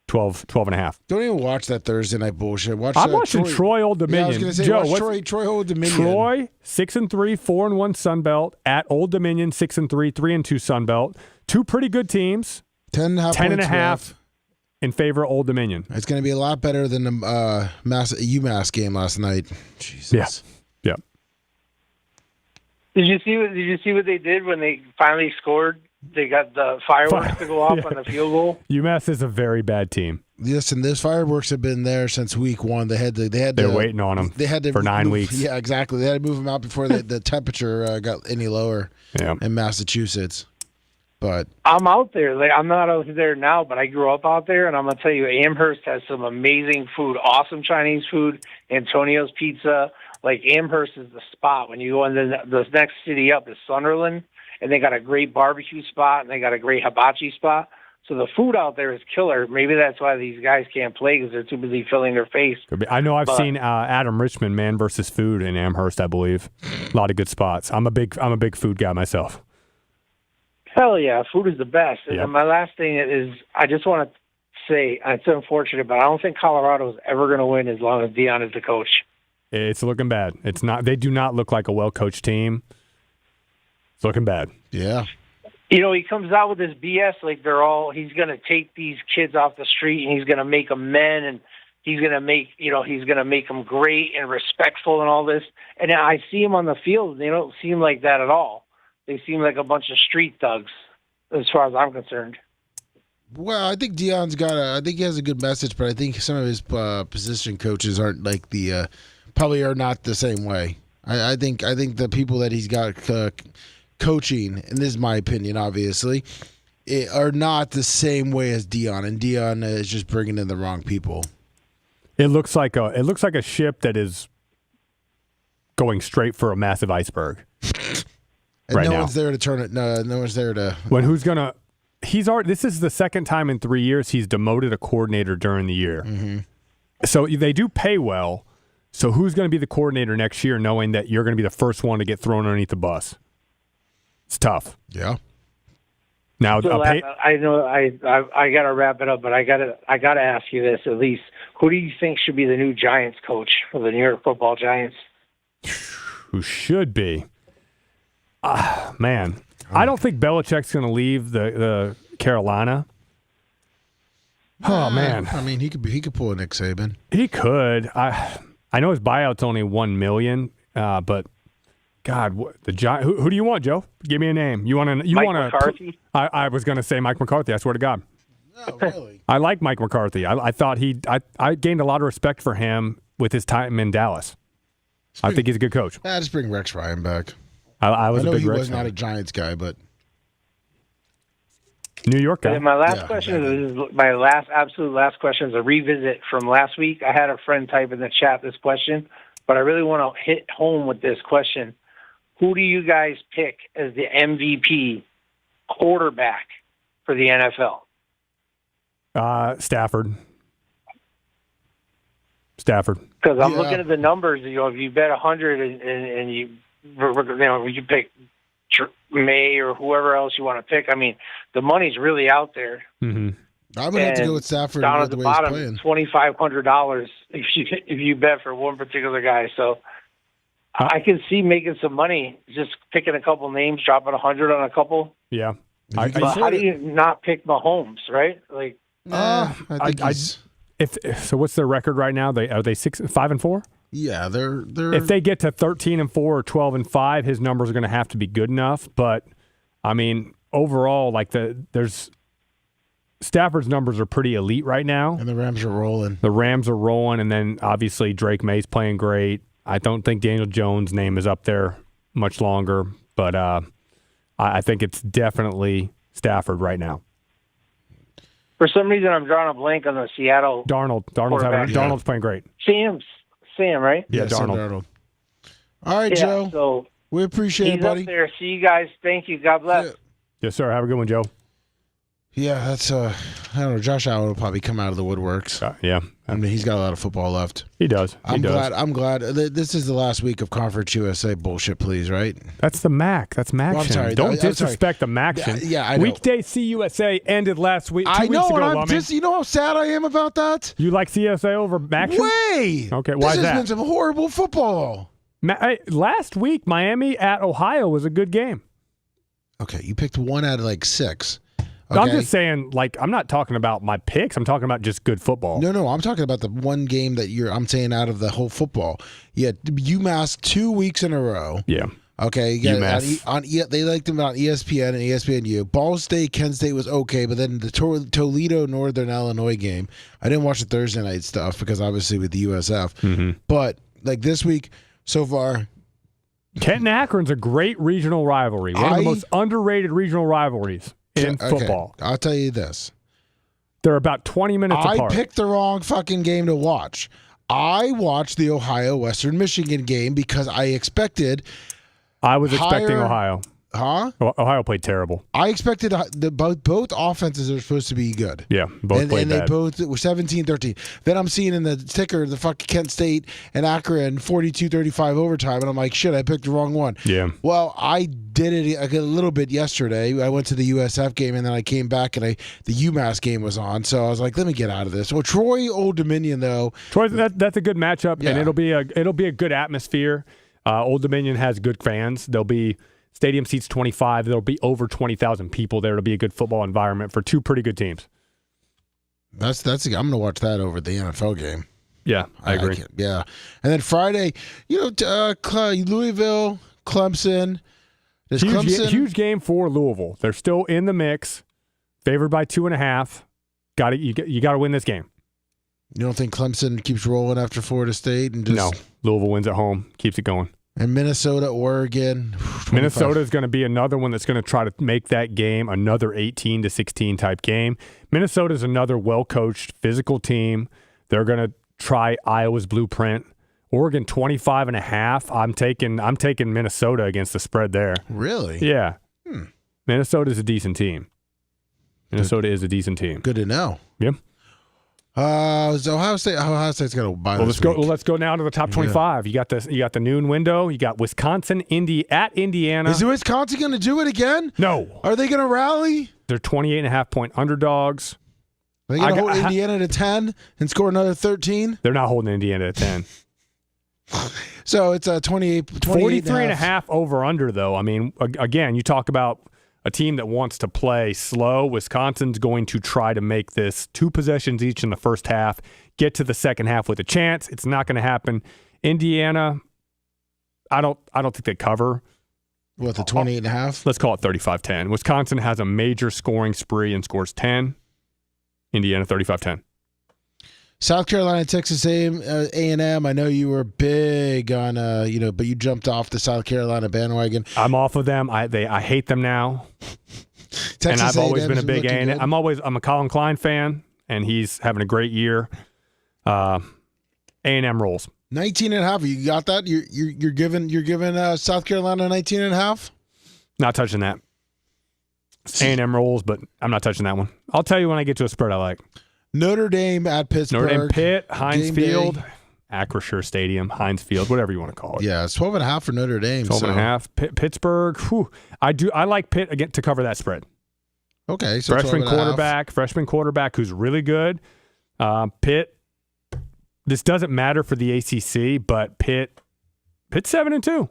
S2: 12.5.
S1: Don't even watch that Thursday night bullshit.
S2: I'm watching Troy Old Dominion.
S1: Yeah, I was going to say,
S2: Joe,
S1: Troy Old Dominion.
S2: Troy 6-3, 4-1 Sun Belt at Old Dominion 6-3, 3-2 Sun Belt. Two pretty good teams. 10.5 in favor of Old Dominion.
S1: It's going to be a lot better than the UMass game last night. Jesus.
S2: Yeah.
S3: Did you see what they did when they finally scored? They got the fireworks to go off on the field goal.
S2: UMass is a very bad team.
S1: Listen, those fireworks have been there since week 1. They're
S2: waiting on them.
S1: They had to
S2: for 9
S1: move,
S2: weeks.
S1: Yeah, exactly. They had to move them out before the temperature got any lower.
S2: Yeah.
S1: In Massachusetts. But
S3: I'm out there. Like, I'm not out there now, but I grew up out there, and I'm gonna tell you, Amherst has some amazing food, awesome Chinese food, Antonio's Pizza. Like, Amherst is the spot. When you go in the next city up is Sunderland, and they got a great barbecue spot, and they got a great hibachi spot. So the food out there is killer. Maybe that's why these guys can't play, because they're too busy filling their face.
S2: I know I've seen Adam Richman, Man versus Food, in Amherst, I believe. A lot of good spots. I'm a big food guy myself.
S3: Hell yeah, food is the best.
S2: Yep.
S3: And my last thing is, I just want to say, it's unfortunate, but I don't think Colorado is ever going to win as long as Dion is the coach.
S2: It's looking bad. It's not. They do not look like a well-coached team. It's looking bad.
S1: Yeah.
S3: You know, he comes out with this BS like he's going to take these kids off the street and he's going to make them men, and he's going to make them great and respectful and all this. And I see him on the field. They don't seem like that at all. They seem like a bunch of street thugs, as far as I'm concerned.
S1: Well, I think Dion's I think he has a good message, but I think some of his position coaches aren't like probably are not the same way. I think the people that he's got coaching, and this is my opinion, obviously, are not the same way as Dion, and Dion is just bringing in the wrong people.
S2: It looks like a ship that is going straight for a massive iceberg.
S1: And
S2: right
S1: no
S2: now.
S1: one's there to turn it. No one's there to.
S2: This is the second time in 3 years he's demoted a coordinator during the year.
S1: Mm-hmm.
S2: So they do pay well. So who's going to be the coordinator next year, knowing that you're going to be the first one to get thrown underneath the bus? It's tough.
S1: Yeah.
S2: Now,
S3: I know I got to wrap it up, but I got to ask you this at least: who do you think should be the new Giants coach for the New York Football Giants?
S2: Who should be? Man, I don't think Belichick's going to leave the Carolina. Oh man,
S1: I mean he could pull a Nick Saban.
S2: He could. I know his buyout's only $1 million, but God, the Giants. Who do you want, Joe? Give me a name. Mike
S3: McCarthy?
S2: I was going to say Mike McCarthy. I swear to God.
S1: No, really.
S2: I like Mike McCarthy. I thought I gained a lot of respect for him with his time in Dallas. I think he's a good coach.
S1: Just bring Rex Ryan back.
S2: I
S1: know
S2: a big
S1: he
S2: Rex
S1: was
S2: fan.
S1: not a Giants guy, but
S2: New York guy.
S3: And my last question is my absolute last question is a revisit from last week. I had a friend type in the chat this question, but I really want to hit home with this question. Who do you guys pick as the MVP quarterback for the NFL?
S2: Stafford.
S3: Because I'm looking at the numbers. If you bet 100 and you pick May or whoever else you want to pick. I mean, the money's really out there.
S2: Mm-hmm.
S1: I'm gonna have to go with Stafford.
S3: Down at the bottom, $2,500 if you bet for one particular guy. So I can see making some money just picking a couple names, dropping 100 on a couple.
S2: Yeah.
S3: How do you not pick Mahomes, right? Like,
S1: I think
S2: so what's their record right now? Are they 5-4?
S1: Yeah, they're.
S2: If they get to 13-4 or 12-5, his numbers are going to have to be good enough. But I mean, overall, Stafford's numbers are pretty elite right now.
S1: And the Rams are rolling.
S2: And then obviously Drake May's playing great. I don't think Daniel Jones' name is up there much longer, but I I think it's definitely Stafford right now.
S3: For some reason, I'm drawing a blank on the Seattle.
S2: Darnold's playing great.
S3: Sam, right?
S2: Yeah,
S1: Sam
S2: Darnold.
S1: All right, Joe.
S3: So
S1: we appreciate it, buddy.
S3: He's up there. See you guys. Thank you. God bless.
S1: Yeah.
S2: Yes, sir. Have a good one, Joe.
S1: Yeah, that's I don't know. Josh Allen will probably come out of the woodworks.
S2: Yeah,
S1: I mean, he's got a lot of football left.
S2: he does.
S1: I'm glad. This is the last week of Conference USA bullshit, please, right?
S2: That's the MAC. That's MAC.
S1: Well, I'm sorry.
S2: Don't
S1: I'm sorry.
S2: disrespect the MAC.
S1: Yeah, I know.
S2: Weekday CUSA ended last week.
S1: I know,
S2: weeks ago,
S1: and I'm
S2: Lummy.
S1: just. You know how sad I am about that.
S2: You like CUSA over MAC?
S1: Way.
S2: Okay, why is
S1: This has
S2: that?
S1: been some horrible football.
S2: Last week, Miami at Ohio was a good game.
S1: Okay, you picked one out of like 6.
S2: Okay.
S1: Okay?
S2: I'm just saying, I'm not talking about my picks. I'm talking about just good football.
S1: No, I'm talking about the one game that I'm saying out of the whole football. Yeah, UMass 2 weeks in a row.
S2: Yeah.
S1: Okay,
S2: UMass.
S1: they liked them on ESPN and ESPNU. Ball State, Kent State was okay, but then the Toledo Northern Illinois game, I didn't watch the Thursday night stuff because obviously with the USF.
S2: Mm-hmm.
S1: But like this week so far,
S2: Kent and Akron's a great regional rivalry. One of the most underrated regional rivalries in football.
S1: I'll tell you this.
S2: They're about 20 minutes apart.
S1: I picked the wrong fucking game to watch. I watched the Ohio Western Michigan game because I expected.
S2: I was expecting Ohio.
S1: Huh?
S2: Ohio played terrible.
S1: I expected both offenses are supposed to be good.
S2: Yeah, both played
S1: bad. And they both were 17-13. Then I'm seeing in the ticker the fucking Kent State and Akron 42-35 overtime, and I'm like, shit, I picked the wrong one.
S2: Yeah.
S1: Well, I did it a little bit yesterday. I went to the USF game, and then I came back, and the UMass game was on. So I was like, let me get out of this. Well, Troy, Old Dominion, though.
S2: Troy, that's a good matchup, and it'll be a good atmosphere. Old Dominion has good fans. There'll be stadium seats 25. There'll be over 20,000 people there. It'll be a good football environment for two pretty good teams.
S1: I'm going to watch that over the NFL game.
S2: Yeah, I agree.
S1: Yeah. And then Friday, Louisville, Clemson.
S2: Huge game for Louisville. They're still in the mix, favored by 2.5. You got to win this game.
S1: You don't think Clemson keeps rolling after Florida State?
S2: No. Louisville wins at home, keeps it going.
S1: And Minnesota, Oregon. 25.
S2: Minnesota is going to be another one that's going to try to make that game another 18-16 type game. Minnesota is another well-coached, physical team. They're going to try Iowa's blueprint. Oregon 25.5. I'm taking Minnesota against the spread there.
S1: Really?
S2: Yeah. Minnesota is a decent team. Minnesota is a decent team.
S1: Good to know.
S2: Yeah.
S1: So Ohio State's got to buy.
S2: Let's go now to the top 25. You got the noon window. You got Wisconsin, at Indiana.
S1: Is Wisconsin going to do it again?
S2: No.
S1: Are they going to rally?
S2: They're 28.5-point underdogs.
S1: Are they going to hold Indiana to 10 and score another 13?
S2: They're not holding Indiana to 10.
S1: So it's a
S2: 43.5 over under though. I mean, again, you talk about a team that wants to play slow. Wisconsin's going to try to make this 2 possessions each in the first half, get to the second half with a chance. It's not going to happen. Indiana, I don't think they cover.
S1: What, the 28.5?
S2: Let's call it 35-10. Wisconsin has a major scoring spree and scores 10. Indiana 35-10.
S1: South Carolina, Texas A&M. I know you were big on, but you jumped off the South Carolina bandwagon.
S2: I'm off of them. I hate them now. And I've always been a big A&M. I'm a Colin Klein fan, and he's having a great year. A&M rolls.
S1: 19.5. You got that? You're giving South Carolina 19.5.
S2: Not touching that. A&M rolls, but I'm not touching that one. I'll tell you when I get to a spread I like.
S1: Notre Dame at Pittsburgh.
S2: Notre Dame, Pitt, Heinz Field, Acrisure Stadium, Heinz Field, whatever you want to call it.
S1: Yeah, it's 12.5 for Notre Dame.
S2: 12.5. Pittsburgh. Whew, I like Pitt again to cover that spread.
S1: Okay, so
S2: freshman quarterback who's really good. Pitt. This doesn't matter for the ACC, but Pitt's 7-2.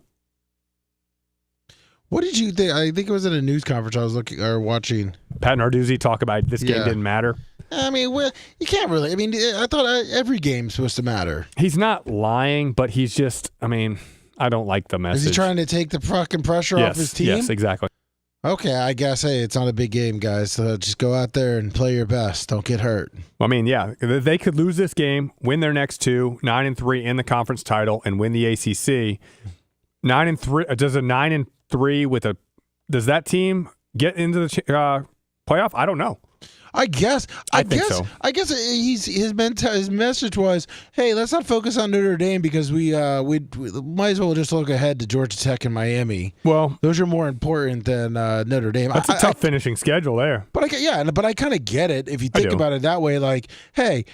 S1: What did you think? I think it was at a news conference I was watching.
S2: Pat Narduzzi talk about this game didn't matter. I
S1: mean, you can't really. I mean, I thought every game's supposed to matter.
S2: He's not lying, but he's just, I don't like the message.
S1: Is he trying to take the fucking pressure off his team?
S2: Yes, exactly.
S1: Okay, I guess, hey, it's not a big game, guys. So just go out there and play your best. Don't get hurt.
S2: They could lose this game, win their next 2, 9-3 in the conference title, and win the ACC. 9-3 does a 9-3 with a does that team get into the playoff? I don't know.
S1: I guess
S2: so.
S1: I guess his message was, hey, let's not focus on Notre Dame because we might as well just look ahead to Georgia Tech and Miami.
S2: Well,
S1: those are more important than Notre Dame.
S2: That's a tough finishing schedule there.
S1: But I kind of get it if you think about it that way. Like, hey,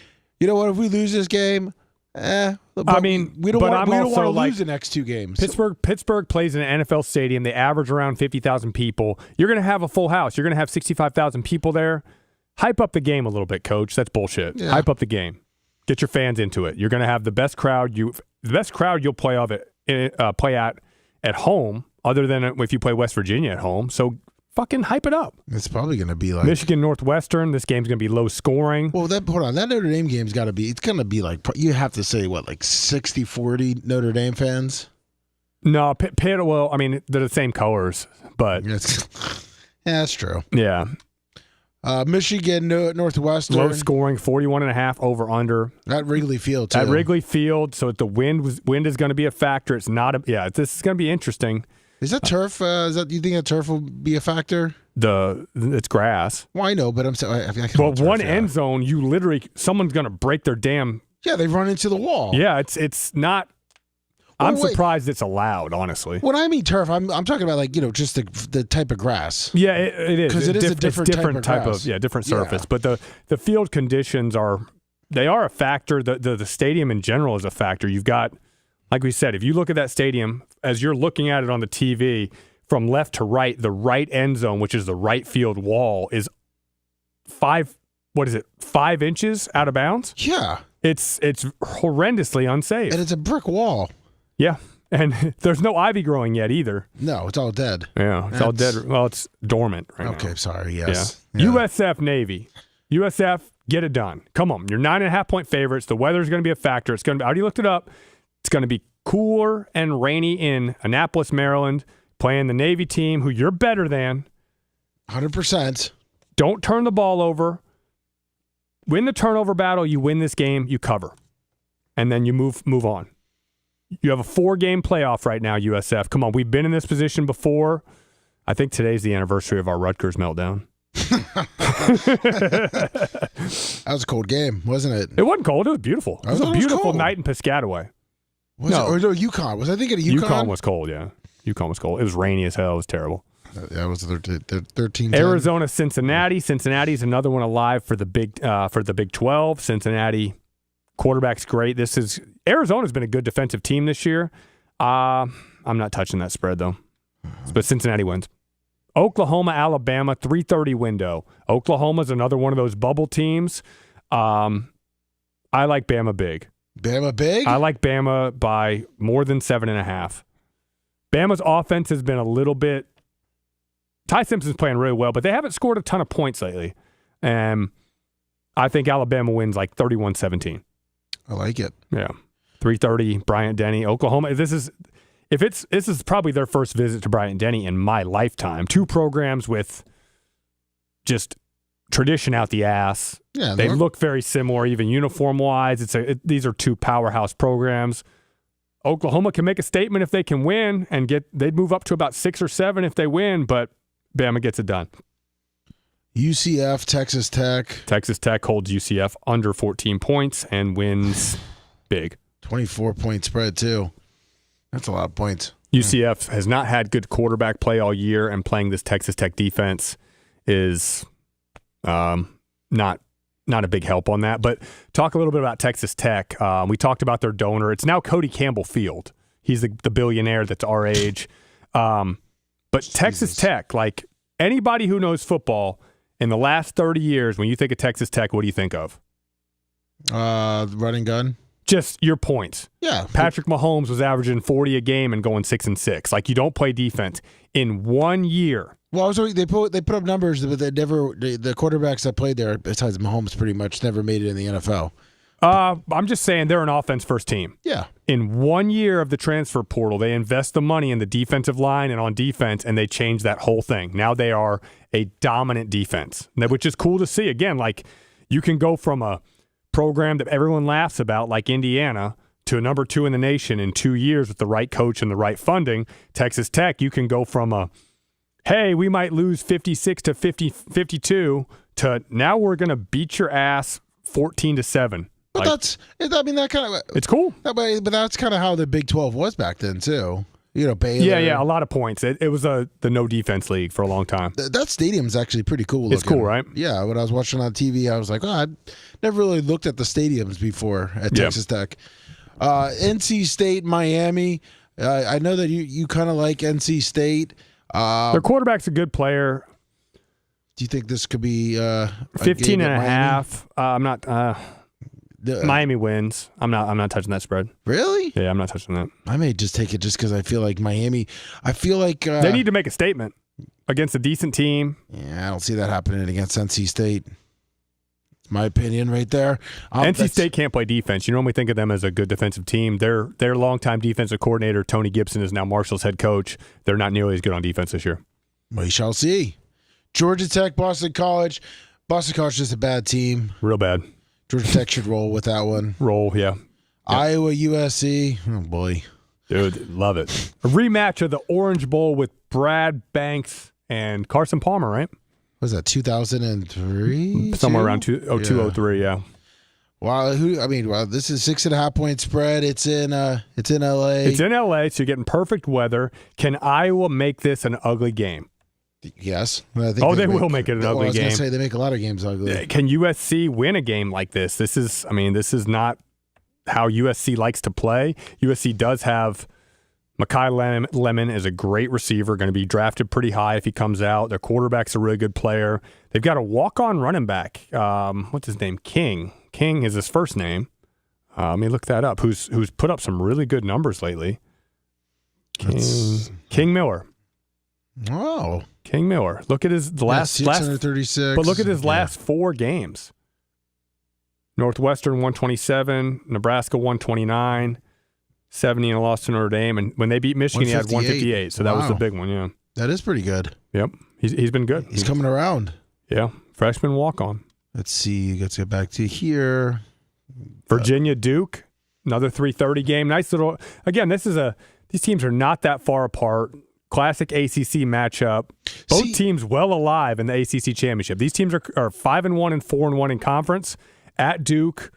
S1: you know what? If we lose this game, we don't want to lose the next two games.
S2: Pittsburgh plays in an NFL stadium. They average around 50,000 people. You're going to have a full house. You're going to have 65,000 people there. Hype up the game a little bit, Coach. That's bullshit. Yeah. Hype up the game. Get your fans into it. You're going to have the best crowd you'll play at home, other than if you play West Virginia at home. So fucking hype it up.
S1: It's probably going to be like
S2: Michigan Northwestern. This game's going to be low scoring.
S1: Well, that Notre Dame game's got to be. It's going to be like, you have to say what, like 60-40 Notre Dame fans.
S2: No, Pitt. Well, I mean, they're the same colors, but
S1: yeah, that's true.
S2: Yeah.
S1: Michigan Northwestern.
S2: Low scoring, 41.5 over under.
S1: At Wrigley Field, too.
S2: At Wrigley Field, so the wind is going to be a factor. It's not this is going to be interesting.
S1: Is that turf? Do you think that turf will be a factor?
S2: It's grass.
S1: Well, I know, but I'm saying.
S2: One end zone, someone's going to break their damn.
S1: Yeah, they run into the wall.
S2: Yeah, it's not. I'm surprised it's allowed, honestly.
S1: When I mean turf, I'm talking about just the type of grass.
S2: Yeah, it is.
S1: Because it is a different type of
S2: different surface. Yeah. But the field conditions are a factor. The stadium in general is a factor. You've got, like we said, if you look at that stadium as you're looking at it on the TV from left to right, the right end zone, which is the right field wall, is 5 inches out of bounds?
S1: Yeah.
S2: It's horrendously unsafe.
S1: And it's a brick wall.
S2: Yeah, and there's no ivy growing yet either.
S1: No, it's all dead.
S2: Yeah, it's all dead. Well, it's dormant right now.
S1: Okay, sorry, yes.
S2: Yeah. USF Navy. USF, get it done. Come on, you're 9.5-point favorites. The weather's going to be a factor. It's going to be, I already looked it up. It's going to be cooler and rainy in Annapolis, Maryland, playing the Navy team who you're better than.
S1: 100%.
S2: Don't turn the ball over. Win the turnover battle. You win this game. You cover. And then you move on. You have a 4-game playoff right now, USF. Come on, we've been in this position before. I think today's the anniversary of our Rutgers meltdown.
S1: That was a cold game, wasn't it?
S2: It wasn't cold. It was beautiful. It was a beautiful night in Piscataway.
S1: UConn. Was I thinking of UConn?
S2: UConn was cold, yeah. UConn was cold. It was rainy as hell. It was terrible.
S1: That was 13.
S2: Arizona, Cincinnati. Cincinnati's another one alive for the Big 12. Cincinnati quarterback's great. Arizona's been a good defensive team this year. I'm not touching that spread, though. But Cincinnati wins. Oklahoma, Alabama, 3:30 window. Oklahoma's another one of those bubble teams. I like Bama big.
S1: Bama big?
S2: I like Bama by more than 7.5. Bama's offense has been a little bit... Ty Simpson's playing really well, but they haven't scored a ton of points lately. And I think Alabama wins like 31-17.
S1: I like it.
S2: Yeah. 3:30, Bryant-Denny, Oklahoma. This is probably their first visit to Bryant-Denny in my lifetime. 2 programs with just tradition out the ass. Yeah, they look very similar, even uniform-wise. These are 2 powerhouse programs. Oklahoma can make a statement if they can win and they'd move up to about 6 or 7 if they win, but Bama gets it done.
S1: UCF, Texas Tech.
S2: Texas Tech holds UCF under 14 points and wins big.
S1: 24-point spread, too. That's a lot of points.
S2: UCF has not had good quarterback play all year, and playing this Texas Tech defense is not a big help on that. But talk a little bit about Texas Tech. We talked about their donor. It's now Cody Campbell Field. He's the billionaire that's our age. But Jesus. Texas Tech, like anybody who knows football, in the last 30 years, when you think of Texas Tech, what do you think of?
S1: Running gun.
S2: Just your points.
S1: Yeah.
S2: Patrick Mahomes was averaging 40 a game and going 6-6. Like, you don't play defense. In 1 year.
S1: Well, they put up numbers, but the quarterbacks that played there, besides Mahomes, pretty much never made it in the NFL.
S2: I'm just saying they're an offense-first team.
S1: Yeah.
S2: In 1 year of the transfer portal, they invest the money in the defensive line and on defense, and they change that whole thing. Now they are a dominant defense, which is cool to see. Again, like, you can go from a program that everyone laughs about, like Indiana, to a number 2 in the nation in 2 years with the right coach and the right funding. Texas Tech, you can go from a hey, we might lose 56 to 52 to now we're going to beat your ass 14-7.
S1: But that kind of
S2: it's cool.
S1: But that's kind of how the Big 12 was back then too. Baylor.
S2: Yeah, a lot of points. It was the no defense league for a long time.
S1: That stadium's actually pretty cool.
S2: It's cool, right?
S1: Yeah, when I was watching on TV, I was like, I'd never really looked at the stadiums before at Texas Tech. NC State, Miami. I know that you kind of like NC State.
S2: Their quarterback's a good player.
S1: Do you think this could be
S2: 15 and a half? I'm not. Miami wins. I'm not touching that spread.
S1: Really?
S2: Yeah, I'm not touching that.
S1: I may just take it just because I feel like Miami. I feel like
S2: they need to make a statement against a decent team.
S1: Yeah, I don't see that happening against NC State. It's my opinion right there.
S2: NC State can't play defense. You normally think of them as a good defensive team. Their longtime defensive coordinator, Tony Gibson, is now Marshall's head coach. They're not nearly as good on defense this year.
S1: We shall see. Georgia Tech, Boston College. Boston College is just a bad team.
S2: Real bad.
S1: Georgia Tech should roll with that one.
S2: Yeah.
S1: Iowa, USC. Oh, boy.
S2: Dude, love it. A rematch of the Orange Bowl with Brad Banks and Carson Palmer, right?
S1: Was that 2003?
S2: Somewhere around 0203, yeah.
S1: Wow, this is 6.5 point spread. It's in LA.
S2: It's in LA, so you're getting perfect weather. Can Iowa make this an ugly game?
S1: Yes.
S2: They will make it an ugly game.
S1: I was going to say they make a lot of games ugly.
S2: Can USC win a game like this? This is not how USC likes to play. USC does have Mekhi Lemon is a great receiver, going to be drafted pretty high if he comes out. Their quarterback's a really good player. They've got a walk-on running back. What's his name? King. King is his first name. Let me look that up. Who's put up some really good numbers lately? King Miller.
S1: Oh.
S2: King Miller. Look at his last
S1: 636.
S2: But look at his last 4 games. Northwestern 127, Nebraska 129, 70 in a loss to Notre Dame, and when they beat Michigan, he had 158. So that was the big one. Yeah,
S1: that is pretty good.
S2: Yep, he's been good.
S1: He's coming around.
S2: Yeah, freshman walk on.
S1: Let's see. Let's get back to here.
S2: Virginia Duke, another 3:30 game. Nice little. Again, these teams are not that far apart. Classic ACC matchup. Both teams well alive in the ACC championship. These teams are 5-1 and 4-1 in conference. At Duke.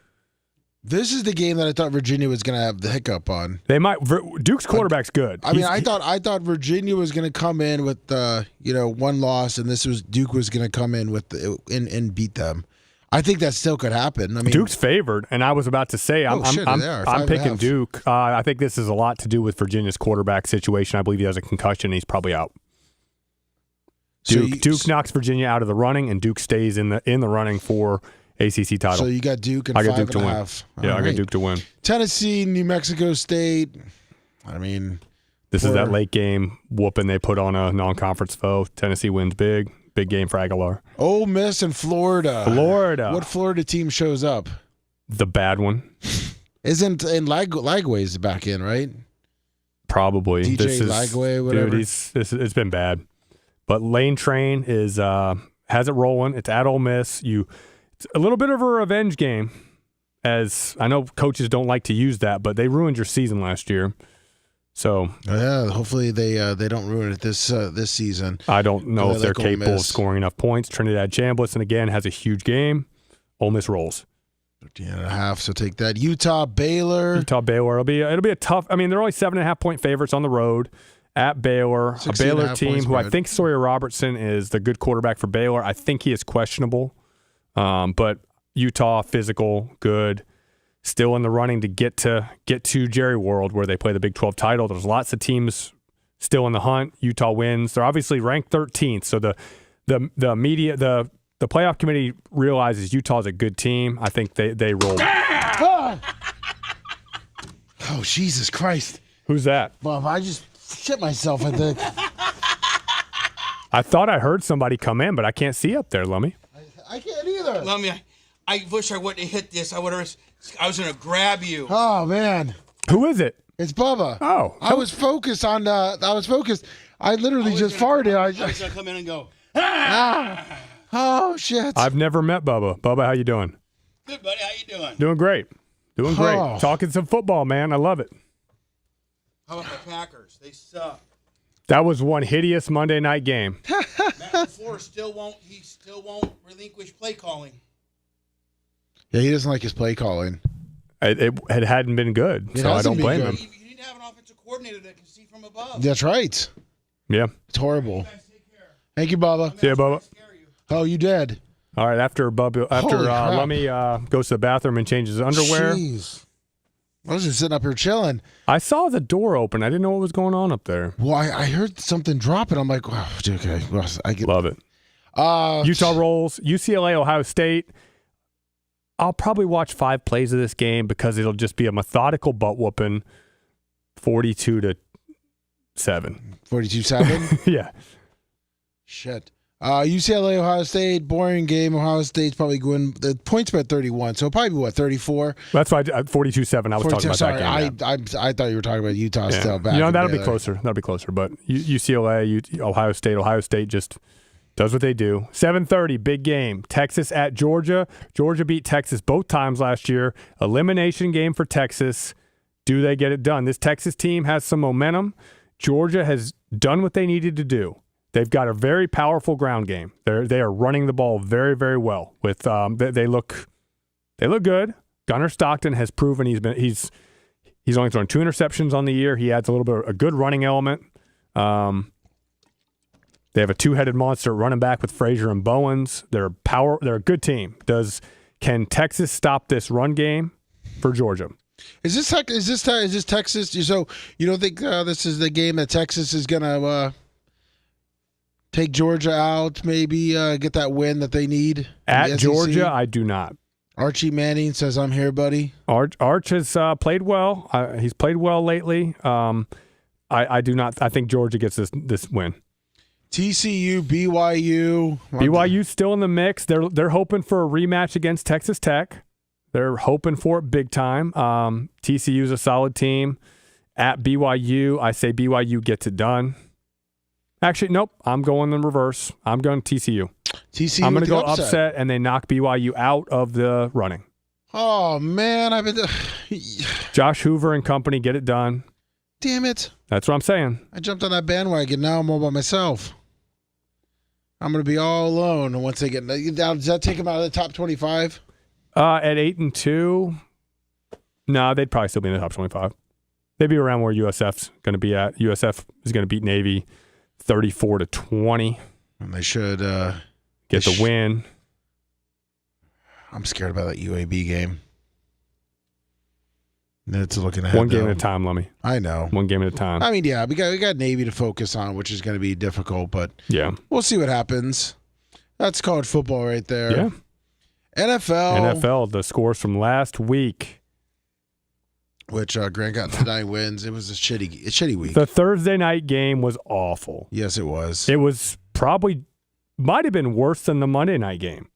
S1: This is the game that I thought Virginia was going to have the hiccup on.
S2: They might. Duke's quarterback's good.
S1: I thought Virginia was going to come in with one loss, and Duke was going to come in with and beat them. I think that still could happen.
S2: Duke's favored, and I was about to say I'm picking Duke. I think this is a lot to do with Virginia's quarterback situation. I believe he has a concussion. And he's probably out. Duke knocks Virginia out of the running, and Duke stays in the running for ACC title.
S1: So you got Duke and 5.5.
S2: Yeah, I got Duke to win.
S1: Tennessee, New Mexico State.
S2: This is that late game whooping they put on a non-conference foe. Tennessee wins big. Big game for Aguilar.
S1: Ole Miss and Florida. What Florida team shows up?
S2: The bad one.
S1: Isn't Lagway's back in, right?
S2: Probably.
S1: DJ Lagway, whatever.
S2: Dude, it's been bad. But Lane Train has it rolling. It's at Ole Miss. It's a little bit of a revenge game, as I know coaches don't like to use that, but they ruined your season last year. So
S1: hopefully they don't ruin it this season.
S2: I don't know if they're capable of scoring enough points. Trinidad Chambliss, again, has a huge game. Ole Miss rolls.
S1: 13.5, so take that. Utah Baylor. It'll be
S2: a tough. They're only 7.5 point favorites on the road at Baylor. A Baylor team who I think Sawyer Robertson is the good quarterback for Baylor. I think he is questionable. But Utah, physical, good, still in the running to get to Jerry World where they play the Big 12 title. There's lots of teams still in the hunt. Utah wins. They're obviously ranked 13th, so the media, the playoff committee realizes Utah's a good team. I think they roll.
S1: Oh, Jesus Christ.
S2: Who's that?
S1: Bob, I just shit myself, I think.
S2: I thought I heard somebody come in, but I can't see up there, Lummy.
S4: I can't either. Lummy, I wish I wouldn't have hit this. I was going to grab you.
S1: Oh, man.
S2: Who is it?
S1: It's Bubba.
S2: Oh.
S1: I was focused. I literally just farted.
S4: I was going to come in and go,
S1: Oh, shit.
S2: I've never met Bubba. Bubba, how you doing?
S4: Good, buddy. How you doing?
S2: Doing great.
S1: Oh.
S2: Talking some football, man. I love it.
S4: How about the Packers? They suck.
S2: That was one hideous Monday night game.
S4: Matt LaFleur still won't relinquish play calling.
S1: Yeah, he doesn't like his play calling.
S2: It hadn't been good, so I don't blame him.
S4: You need to have an offensive coordinator that can see from above.
S1: That's right.
S2: Yeah.
S1: It's horrible. Thank you, Bubba.
S2: See ya, Bubba.
S1: Oh, you dead.
S2: All right, after Lummy goes to the bathroom and changes his underwear.
S1: Jeez. I was just sitting up here chilling.
S2: I saw the door open. I didn't know what was going on up there.
S1: Well, I heard something drop, and I'm like, wow, okay. Well,
S2: Love it. Utah rolls. UCLA, Ohio State. I'll probably watch 5 plays of this game because it'll just be a methodical butt whooping, 42-7.
S1: 42-7?
S2: Yeah.
S1: Shit. UCLA, Ohio State, boring game. Ohio State's probably going. The points bet 31, so probably what 34.
S2: That's why 42-7. I was talking about that game.
S1: I thought you were talking about Utah still back.
S2: That'll be closer. That'll be closer. But UCLA, Ohio State just does what they do. 7:30, big game. Texas at Georgia. Georgia beat Texas both times last year. Elimination game for Texas. Do they get it done? This Texas team has some momentum. Georgia has done what they needed to do. They've got a very powerful ground game. They are running the ball very, very well. With they look good. Gunnar Stockton has proven he's only thrown 2 interceptions on the year. He adds a little bit of a good running element. They have a 2-headed monster running back with Frazier and Bowens. They're a good team. Can Texas stop this run game for Georgia?
S1: Is this Texas? So you don't think this is the game that Texas is gonna take Georgia out? Maybe get that win that they need
S2: at Georgia. I do not.
S1: Archie Manning says, "I'm here, buddy."
S2: Arch has played well. He's played well lately. I do not. I think Georgia gets this win.
S1: TCU, BYU.
S2: BYU's still in the mix. They're hoping for a rematch against Texas Tech. They're hoping for it big time. TCU's a solid team. At BYU, I say BYU gets it done. Actually, nope. I'm going in reverse. I'm going TCU. I'm going to go upset, and they knock BYU out of the running.
S1: Oh, man.
S2: Josh Hoover and company get it done.
S1: Damn it.
S2: That's what I'm saying.
S1: I jumped on that bandwagon. Now I'm all by myself. I'm going to be all alone. And once they get down, does that take them out of the top 25?
S2: At 8-2, no, they'd probably still be in the top 25. They'd be around where USF's going to be at. USF is going to beat Navy 34-20.
S1: And they should
S2: get the win.
S1: I'm scared about that UAB game. It's looking ahead.
S2: One game at a time, Lummy.
S1: I know.
S2: One game at a time.
S1: I mean, yeah, we got Navy to focus on, which is going to be difficult, but
S2: yeah,
S1: we'll see what happens. That's college football right there.
S2: Yeah.
S1: NFL,
S2: the scores from last week.
S1: Which Grant got 9 wins. It was a shitty week.
S2: The Thursday night game was awful.
S1: Yes, it was.
S2: It was might have been worse than the Monday night game.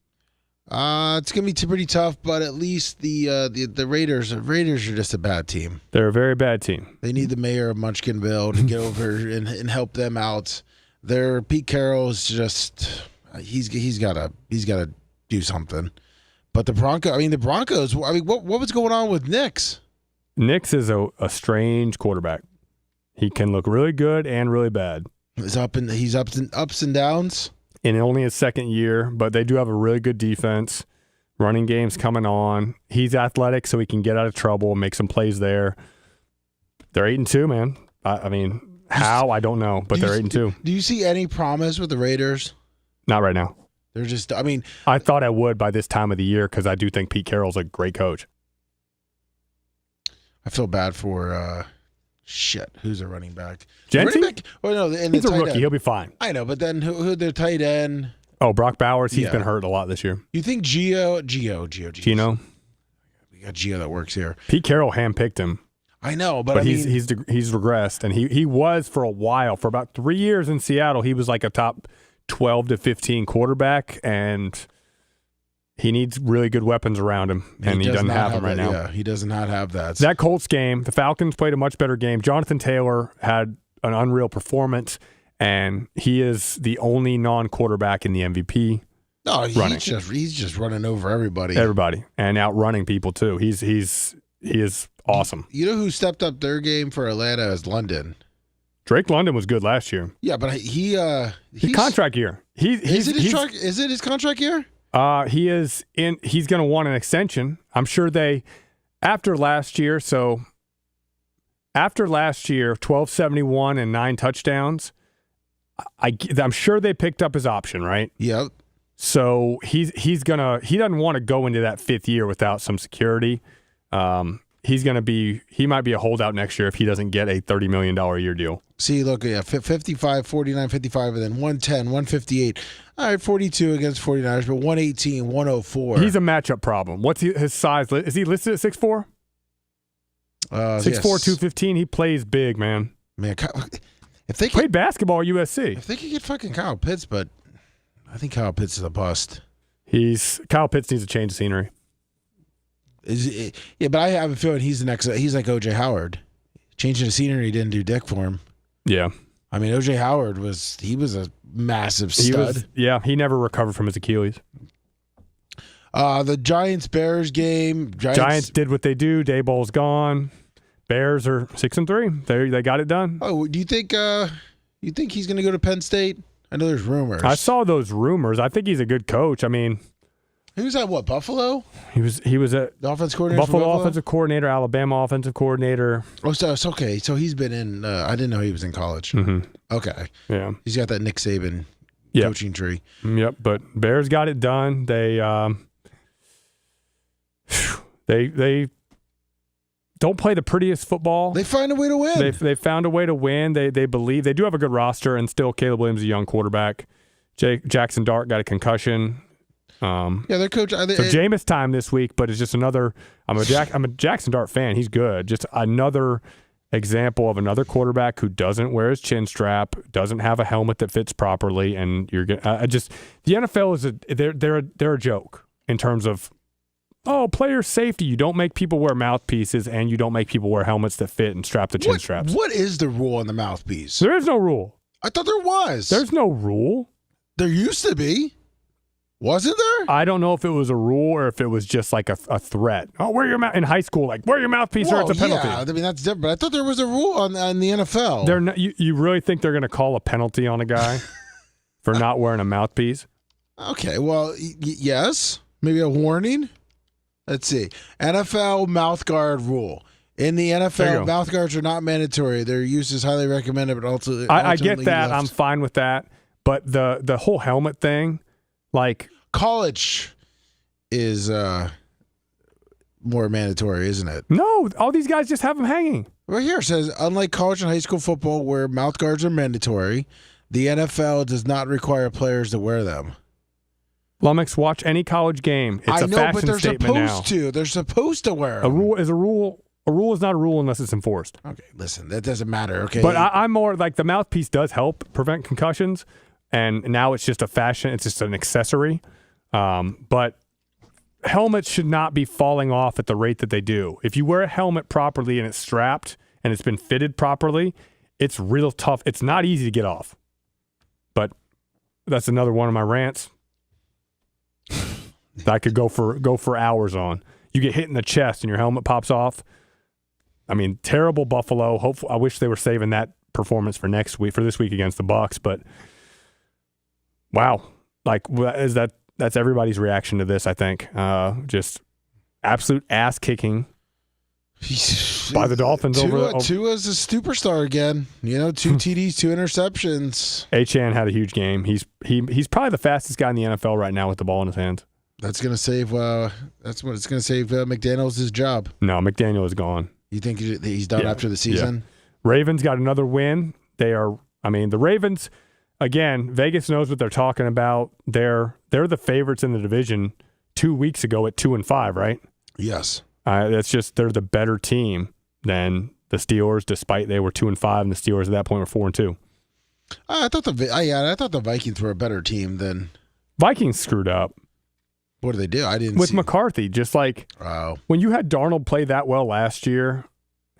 S1: It's gonna be pretty tough, but at least the Raiders are just a bad team.
S2: They're a very bad team.
S1: They need the mayor of Munchkinville to get over and help them out. Pete Carroll's just he's gotta do something. But the Broncos. What was going on with Nix?
S2: Nix is a strange quarterback. He can look really good and really bad.
S1: He's ups and downs.
S2: In only his second year, but they do have a really good defense. Running game's coming on. He's athletic, so he can get out of trouble and make some plays there. They're 8-2, man. I mean, how? I don't know, but they're 8-2.
S1: Do you see any promise with the Raiders?
S2: Not right now.
S1: They're just,
S2: I thought I would by this time of the year because I do think Pete Carroll's a great coach.
S1: I feel bad for, who's a running back?
S2: Genty?
S1: He's
S2: a rookie. He'll be fine.
S1: I know, but then who their tight end?
S2: Oh, Brock Bowers. He's been hurt a lot this year.
S1: You think Gino? We got Gio that works here.
S2: Pete Carroll handpicked him.
S1: I know, but
S2: he's regressed, and he was for a while. For about 3 years in Seattle, he was like a top 12 to 15 quarterback, and he needs really good weapons around him, and he doesn't have them right now.
S1: Yeah, he does not have that.
S2: That Colts game, the Falcons played a much better game. Jonathan Taylor had an unreal performance, and he is the only non-quarterback in the MVP.
S1: No, he's just running over everybody.
S2: And outrunning people too. He is awesome.
S1: You know who stepped up their game for Atlanta is London.
S2: Drake London was good last year.
S1: Yeah, but he's
S2: contract year.
S1: Is it his contract year?
S2: He is in. He's going to want an extension. I'm sure after last year, 1271 and 9 touchdowns. I'm sure they picked up his option, right?
S1: Yep.
S2: So he doesn't want to go into that 5th year without some security. He might be a holdout next year if he doesn't get a $30 million a year deal.
S1: See, look, 55, 49, 55, and then 110, 158. All right, 42 against 49ers, but 118, 104.
S2: He's a matchup problem. What's his size? Is he listed at 6'4"? 6'4", 215. He plays big, man.
S1: Man, if they
S2: played basketball at USC.
S1: If they could get fucking Kyle Pitts, but I think Kyle Pitts is a bust.
S2: Kyle Pitts needs a change of scenery.
S1: Yeah, but I have a feeling he's the next. He's like O.J. Howard. Changing the scenery didn't do dick for him.
S2: Yeah.
S1: I mean, O.J. Howard was a massive stud.
S2: He never recovered from his Achilles.
S1: The Giants-Bears game.
S2: Giants did what they do. Daboll's gone. Bears are 6-3. They got it done.
S1: Oh, do you think he's going to go to Penn State? I know there's rumors.
S2: I saw those rumors. I think he's a good coach. I mean,
S1: he was at what, Buffalo?
S2: He was at
S1: the offensive coordinator.
S2: Buffalo offensive coordinator, Alabama offensive coordinator.
S1: Oh, so it's okay. So he's been in. I didn't know he was in college.
S2: Mm-hmm.
S1: Okay.
S2: Yeah.
S1: He's got that Nick Saban coaching tree.
S2: Yep. But Bears got it done. They don't play the prettiest football.
S1: They find a way to win.
S2: They found a way to win. They believe they do have a good roster, and still Caleb Williams is a young quarterback. Jackson Dart got a concussion.
S1: Their coach.
S2: So Jameis time this week, but it's just another. I'm a Jackson Dart fan. He's good. Just another example of another quarterback who doesn't wear his chin strap, doesn't have a helmet that fits properly, and you're gonna. The NFL is they're a joke in terms of. Oh, player safety. You don't make people wear mouthpieces, and you don't make people wear helmets that fit and strap the chin straps.
S1: What is the rule on the mouthpiece?
S2: There is no rule.
S1: I thought there was.
S2: There's no rule.
S1: There used to be. Wasn't there?
S2: I don't know if it was a rule or if it was just like a threat. Oh, wear your mouth in high school, like wear your mouthpiece or it's a penalty.
S1: Yeah, I mean that's different. But I thought there was a rule on the NFL.
S2: You really think they're going to call a penalty on a guy for not wearing a mouthpiece?
S1: Okay, well, yes, maybe a warning. Let's see. NFL mouth guard rule. In the NFL, mouth guards are not mandatory. Their use is highly recommended, but ultimately
S2: I get that. I'm fine with that. But the whole helmet thing, like
S1: college is more mandatory, isn't it?
S2: No, all these guys just have them hanging.
S1: Right here it says, unlike college and high school football where mouth guards are mandatory, the NFL does not require players to wear them.
S2: Lummox, watch any college game. It's a fashion statement now.
S1: They're supposed to wear them.
S2: A rule is a rule. A rule is not a rule unless it's enforced.
S1: Okay, listen, that doesn't matter, okay?
S2: But I'm more like the mouthpiece does help prevent concussions, and now it's just a fashion. It's just an accessory. But helmets should not be falling off at the rate that they do. If you wear a helmet properly and it's strapped and it's been fitted properly, it's real tough. It's not easy to get off. But that's another one of my rants that I could go for hours on. You get hit in the chest and your helmet pops off. I mean, terrible Buffalo. Hopefully, I wish they were saving that performance for next week, for this week against the Bucs. But wow, like that's everybody's reaction to this. I think just absolute ass kicking by the Dolphins.
S1: Tua's a superstar again. 2 TDs, 2 interceptions.
S2: Achane had a huge game. He's probably the fastest guy in the NFL right now with the ball in his hands.
S1: That's gonna save. That's what it's gonna save McDaniels his job.
S2: No, McDaniel is gone.
S1: You think he's done after the season?
S2: Yeah. Ravens got another win. The Ravens, again, Vegas knows what they're talking about. They're the favorites in the division 2 weeks ago at 2-5, right?
S1: Yes.
S2: That's just they're the better team than the Steelers, despite they were 2-5, and the Steelers at that point were 4-2.
S1: I thought the Vikings were a better team than
S2: Vikings screwed up.
S1: What did they do? I didn't
S2: with
S1: see.
S2: McCarthy. Just like when you had Darnold play that well last year,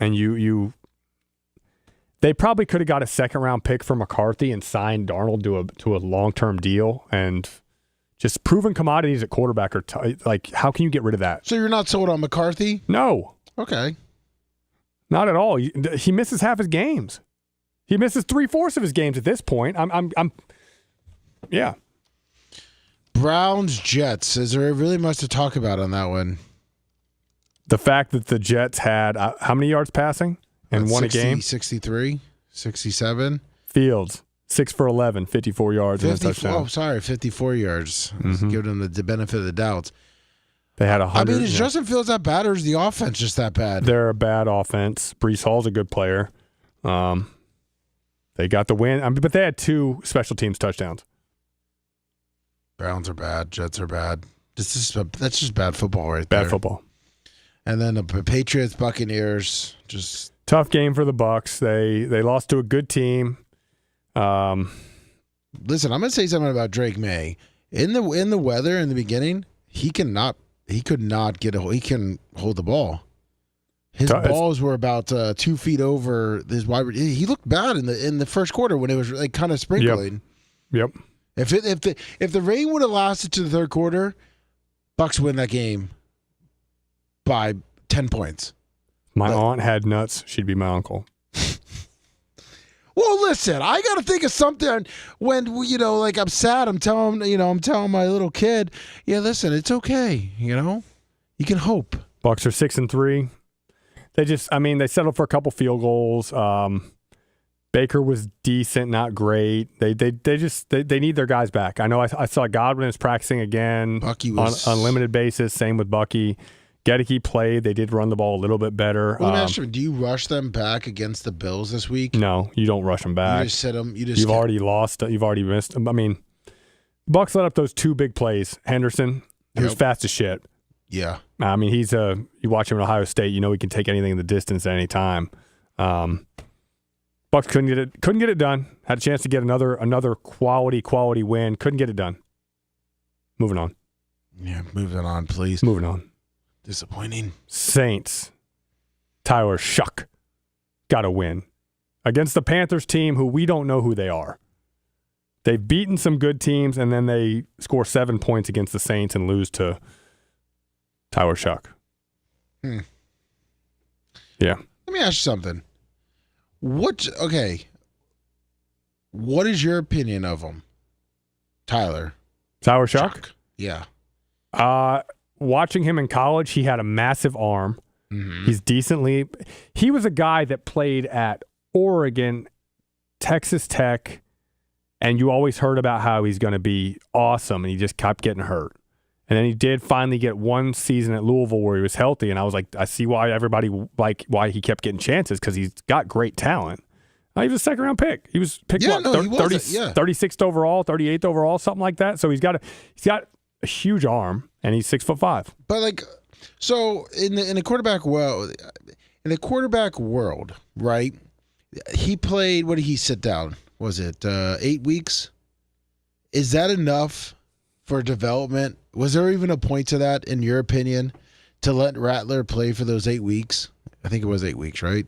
S2: and they probably could have got a second-round pick for McCarthy and signed Darnold to a long-term deal, and just proven commodities at quarterback are like, how can you get rid of that?
S1: So you're not sold on McCarthy?
S2: No.
S1: Okay.
S2: Not at all. He misses half his games. He misses 3/4 of his games at this point. Yeah.
S1: Browns Jets. Is there really much to talk about on that one?
S2: The fact that the Jets had how many yards passing and won
S1: 60,
S2: a game?
S1: 63, 67.
S2: Fields 6 for 11, 54 yards and a touchdown.
S1: Oh, sorry, 54 yards. Give them the benefit of the doubt.
S2: They had 100.
S1: I mean, is Justin Fields that bad, or is the offense just that bad?
S2: They're a bad offense. Breece Hall's a good player. They got the win, but they had 2 special teams touchdowns.
S1: Browns are bad. Jets are bad. That's just bad football right there.
S2: Bad football.
S1: And then the Patriots, Buccaneers, just
S2: tough game for the Bucs. They lost to a good team.
S1: Listen, I'm gonna say something about Drake May. In the weather in the beginning, he could not get he can hold the ball. His balls were about 2 feet over his wide. He looked bad in the first quarter when it was like kind of sprinkling.
S2: Yep.
S1: If the rain would have lasted to the third quarter, Bucs win that game by 10 points.
S2: My aunt had nuts. She'd be my uncle.
S1: Well, listen, I got to think of something when, like I'm sad. I'm telling my little kid, yeah, listen, it's okay. You can hope.
S2: Bucs are 6-3. They settled for a couple field goals. Baker was decent, not great. They need their guys back. I know I saw Godwin is practicing again on unlimited basis. Same with Bucky. Gedeke played. They did run the ball a little bit better.
S1: Well, let me ask you, do you rush them back against the Bills this week?
S2: No, you don't rush them back.
S1: You just sit them.
S2: You've already lost. You've already missed. I mean, the Bucs let up those 2 big plays. Henderson, who's fast as shit.
S1: Yeah.
S2: I mean, you watch him at Ohio State, he can take anything in the distance at any time. Bucs couldn't get it done. Had a chance to get another quality win. Couldn't get it done. Moving on.
S1: Yeah, moving on, please.
S2: Moving on.
S1: Disappointing.
S2: Saints. Tyler Shuck got a win against the Panthers team who we don't know who they are. They've beaten some good teams, and then they score 7 points against the Saints and lose to Tyler Shuck. Yeah.
S1: Let me ask you something. What is your opinion of him? Tyler
S2: Shuck?
S1: Yeah.
S2: Watching him in college, he had a massive arm. Mm-hmm. He was a guy that played at Oregon, Texas Tech, and you always heard about how he's going to be awesome, and he just kept getting hurt. And then he did finally get one season at Louisville where he was healthy, and I was like, I see why everybody why he kept getting chances, because he's got great talent. He was a second-round pick. He was picked 36th overall, 38th overall, something like that. So he's got a huge arm, and he's 6'5".
S1: But so in the quarterback world, right? He played. What did he sit down? Was it 8 weeks? Is that enough for development? Was there even a point to that, in your opinion, to let Rattler play for those 8 weeks? I think it was 8 weeks, right?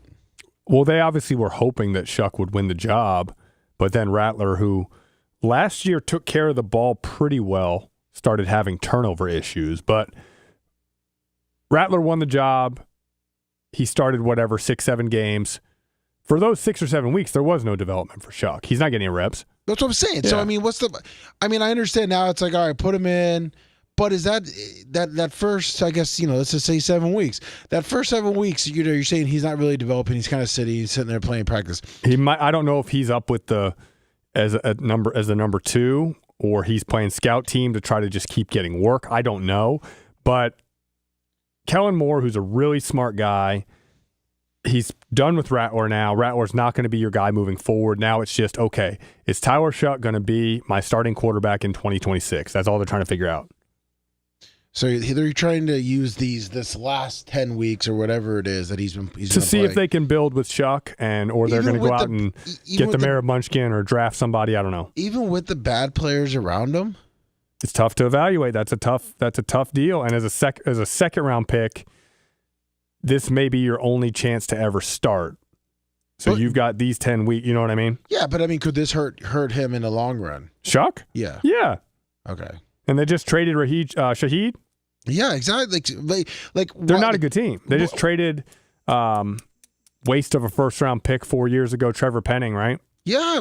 S2: Well, they obviously were hoping that Shuck would win the job, but then Rattler, who last year took care of the ball pretty well, started having turnover issues. But Rattler won the job. He started 6-7 games. For those 6 or 7 weeks, there was no development for Shuck. He's not getting reps.
S1: That's what I'm saying.
S2: Yeah.
S1: So, I understand now it's like, all right, put him in. But is that first, I guess, let's just say 7 weeks. That first 7 weeks, you're saying he's not really developing. He's kind of sitting there playing practice.
S2: He might. I don't know if he's up with as the number 2, or he's playing scout team to try to just keep getting work. I don't know. But Kellen Moore, who's a really smart guy, he's done with Rattler now. Rattler's not going to be your guy moving forward. Now it's just, okay, is Tyler Shuck going to be my starting quarterback in 2026? That's all they're trying to figure out.
S1: So they're trying to use this last 10 weeks or whatever it is that he's been
S2: to see if they can build with Shuck, or they're going to go out and get the mayor of Munchkin or draft somebody. I don't know.
S1: Even with the bad players around him,
S2: it's tough to evaluate. That's a tough deal. And as a second round pick, this may be your only chance to ever start. So you've got these 10 weeks. You know what I mean?
S1: Yeah, but could this hurt him in the long run?
S2: Shuck?
S1: Yeah.
S2: Yeah.
S1: Okay.
S2: And they just traded Shaheed.
S1: Yeah, exactly.
S2: They're not a good team. They just traded waste of a first-round pick 4 years ago, Trevor Penning, right?
S1: Yeah,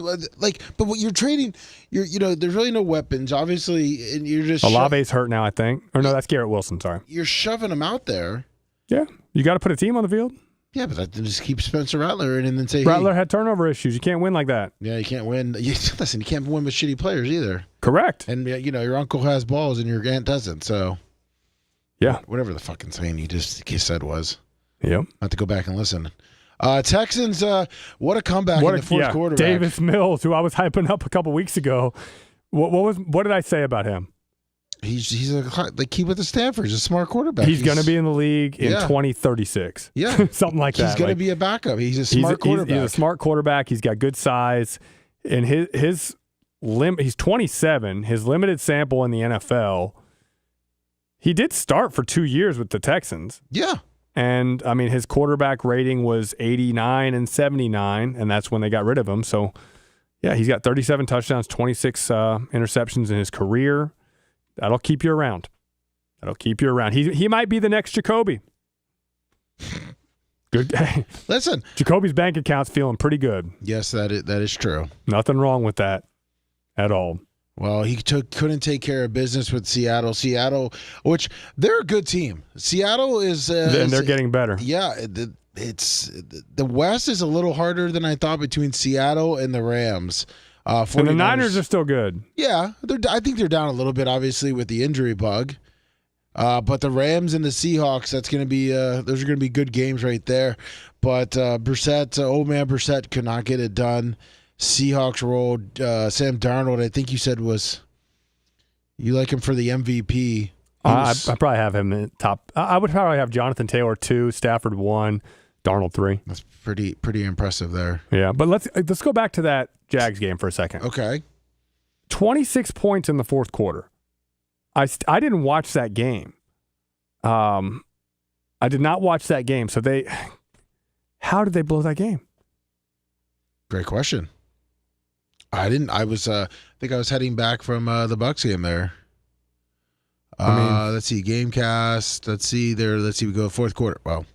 S1: but what you're trading, there's really no weapons, obviously, and you're just
S2: Olave's hurt now, I think. Or no, that's Garrett Wilson, sorry.
S1: You're shoving them out there.
S2: Yeah, you got to put a team on the field.
S1: Yeah, but just keep Spencer Rattler in and then say,
S2: Rattler had turnover issues. You can't win like that.
S1: Yeah, you can't win. Listen, you can't win with shitty players either.
S2: Correct.
S1: And, your uncle has balls and your aunt doesn't, so.
S2: Yeah.
S1: Whatever the fucking saying he said was.
S2: Yep.
S1: I have to go back and listen. Texans, what a comeback in the fourth quarter.
S2: Davis Mills, who I was hyping up a couple weeks ago. What did I say about him?
S1: He's he went to Stanford. He's a smart quarterback.
S2: He's going to be in the league in 2036.
S1: Yeah.
S2: Something like that.
S1: He's going to be a backup. He's a smart quarterback.
S2: He's a smart quarterback. He's got good size. And he's 27. His limited sample in the NFL, he did start for 2 years with the Texans.
S1: Yeah.
S2: And, I mean, his quarterback rating was 89 and 79, and that's when they got rid of him. So, yeah, he's got 37 touchdowns, 26 interceptions in his career. That'll keep you around. He might be the next Jacoby. Good.
S1: Listen,
S2: Jacoby's bank account's feeling pretty good.
S1: Yes, that is true.
S2: Nothing wrong with that at all.
S1: Well, he couldn't take care of business with Seattle. Seattle, which they're a good team. Seattle is,
S2: and they're getting better.
S1: Yeah, it's the West is a little harder than I thought between Seattle and the Rams.
S2: And the Niners are still good.
S1: Yeah, I think they're down a little bit, obviously, with the injury bug. But the Rams and the Seahawks, those are going to be good games right there. But Brissett, old man Brissett, could not get it done. Seahawks rolled. Sam Darnold, I think you said you like him for the MVP.
S2: I probably have him in top. I would probably have Jonathan Taylor 2, Stafford 1, Darnold 3.
S1: That's pretty impressive there.
S2: Yeah, but let's go back to that Jags game for a second.
S1: Okay.
S2: 26 points in the fourth quarter. I didn't watch that game. I did not watch that game. So how did they blow that game?
S1: Great question. I didn't. I think I was heading back from the Bucs game there. Let's see, Gamecast. Let's see, we go fourth quarter. Well,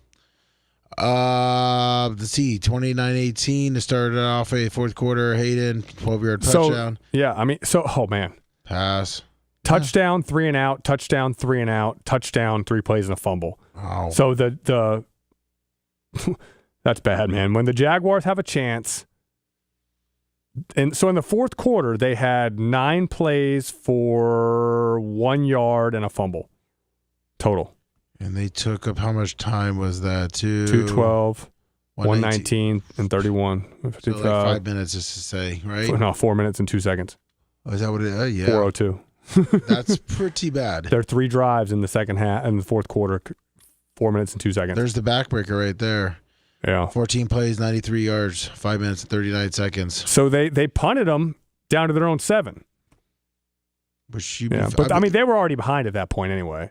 S1: let's see, 29-18 to start off a fourth quarter. Hayden, 12-yard touchdown.
S2: Oh man,
S1: pass.
S2: Touchdown, 3 and out, touchdown, 3 and out, touchdown, 3 plays and a fumble.
S1: Oh.
S2: So the that's bad, man. When the Jaguars have a chance, and so in the fourth quarter, they had 9 plays for 1 yard and a fumble total.
S1: And they took up, how much time was that?
S2: 2:12, 119, and 31.
S1: So like 5 minutes, just to say, right?
S2: No, 4 minutes and 2 seconds.
S1: Oh, is that what it is? Yeah.
S2: 4:02.
S1: That's pretty bad.
S2: There are 3 drives in the second half, in the fourth quarter, 4 minutes and 2 seconds.
S1: There's the backbreaker right there.
S2: Yeah.
S1: 14 plays, 93 yards, 5 minutes and 39 seconds.
S2: So they punted them down to their own 7. They were already behind at that point anyway.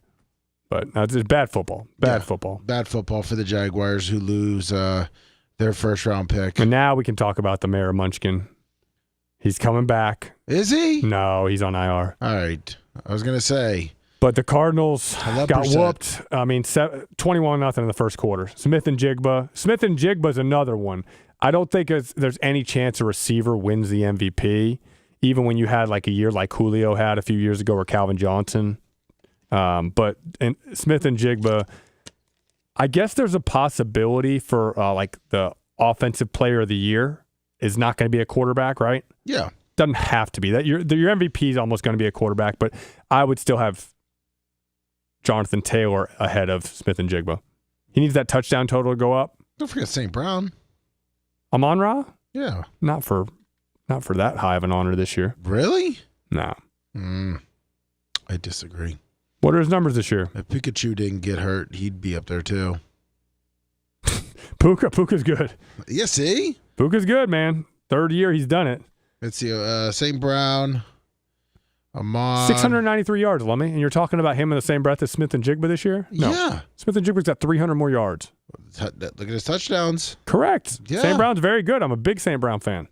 S2: But it's bad football. Bad football
S1: for the Jaguars, who lose their first-round pick.
S2: And now we can talk about the Mayor of Munchkin. He's coming back.
S1: Is he?
S2: No, he's on IR.
S1: All right. I was going to say.
S2: But the Cardinals got whooped. 21-0 in the first quarter. Smith and Jigba's another one. I don't think there's any chance a receiver wins the MVP, even when you had like a year like Julio had a few years ago or Calvin Johnson. But Smith and Jigba, I guess there's a possibility for like the offensive player of the year is not going to be a quarterback, right?
S1: Yeah.
S2: Doesn't have to be. That your MVP is almost going to be a quarterback, but I would still have Jonathan Taylor ahead of Smith and Jigba. He needs that touchdown total to go up.
S1: Don't forget St. Brown.
S2: Amon-Ra?
S1: Yeah.
S2: Not for that high of an honor this year.
S1: Really?
S2: No.
S1: I disagree.
S2: What are his numbers this year?
S1: If Pikachu didn't get hurt, he'd be up there too.
S2: Puka's good.
S1: Yeah, see?
S2: Puka's good, man. Third year he's done it.
S1: Let's see. St. Brown. Amon.
S2: 693 yards, Lummy. And you're talking about him in the same breath as Smith and Jigba this year? No.
S1: Yeah.
S2: Smith and Jigba's got 300 more yards.
S1: Look at his touchdowns.
S2: Correct.
S1: Yeah.
S2: St. Brown's very good. I'm a big St. Brown fan.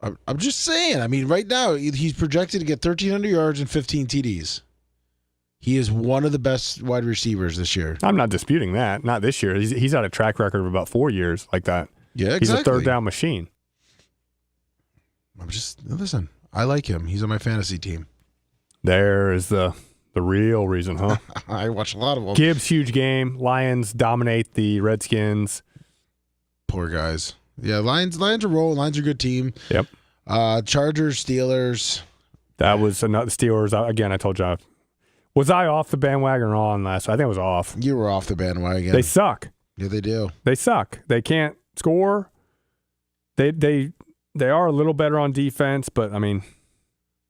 S1: I'm just saying. I mean, right now, he's projected to get 1,300 yards and 15 TDs. He is one of the best wide receivers this year.
S2: I'm not disputing that. Not this year. He's had a track record of about 4 years like that.
S1: Yeah, exactly.
S2: He's a third down machine.
S1: Listen, I like him. He's on my fantasy team.
S2: There is the real reason, huh?
S1: I watch a lot of them.
S2: Gibbs, huge game. Lions dominate the Redskins.
S1: Poor guys. Yeah, Lions are rolling. Lions are a good team.
S2: Yep.
S1: Chargers, Steelers.
S2: That was another Steelers. Again, I told you. Was I off the bandwagon or on last? I think I was off.
S1: You were off the bandwagon.
S2: They suck.
S1: Yeah, they do.
S2: They suck. They can't score. They are a little better on defense, but I mean,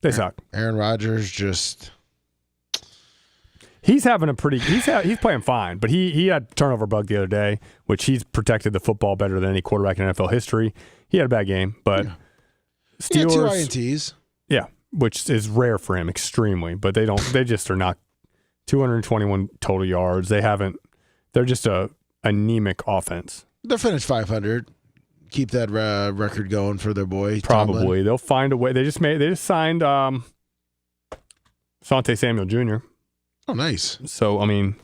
S2: they suck.
S1: Aaron Rodgers just.
S2: He's having a pretty. He's playing fine, but he had a turnover bug the other day, which he's protected the football better than any quarterback in NFL history. He had a bad game, but Steelers.
S1: He had 2 INTs.
S2: Yeah, which is rare for him, extremely. But they don't. They just are not. 221 total yards. They're just a anemic offense.
S1: They'll finish 500. Keep that record going for their boy.
S2: Probably
S1: Tomlin.
S2: they'll find a way. They just signed Sante Samuel Jr.
S1: Oh, nice.
S2: So I mean,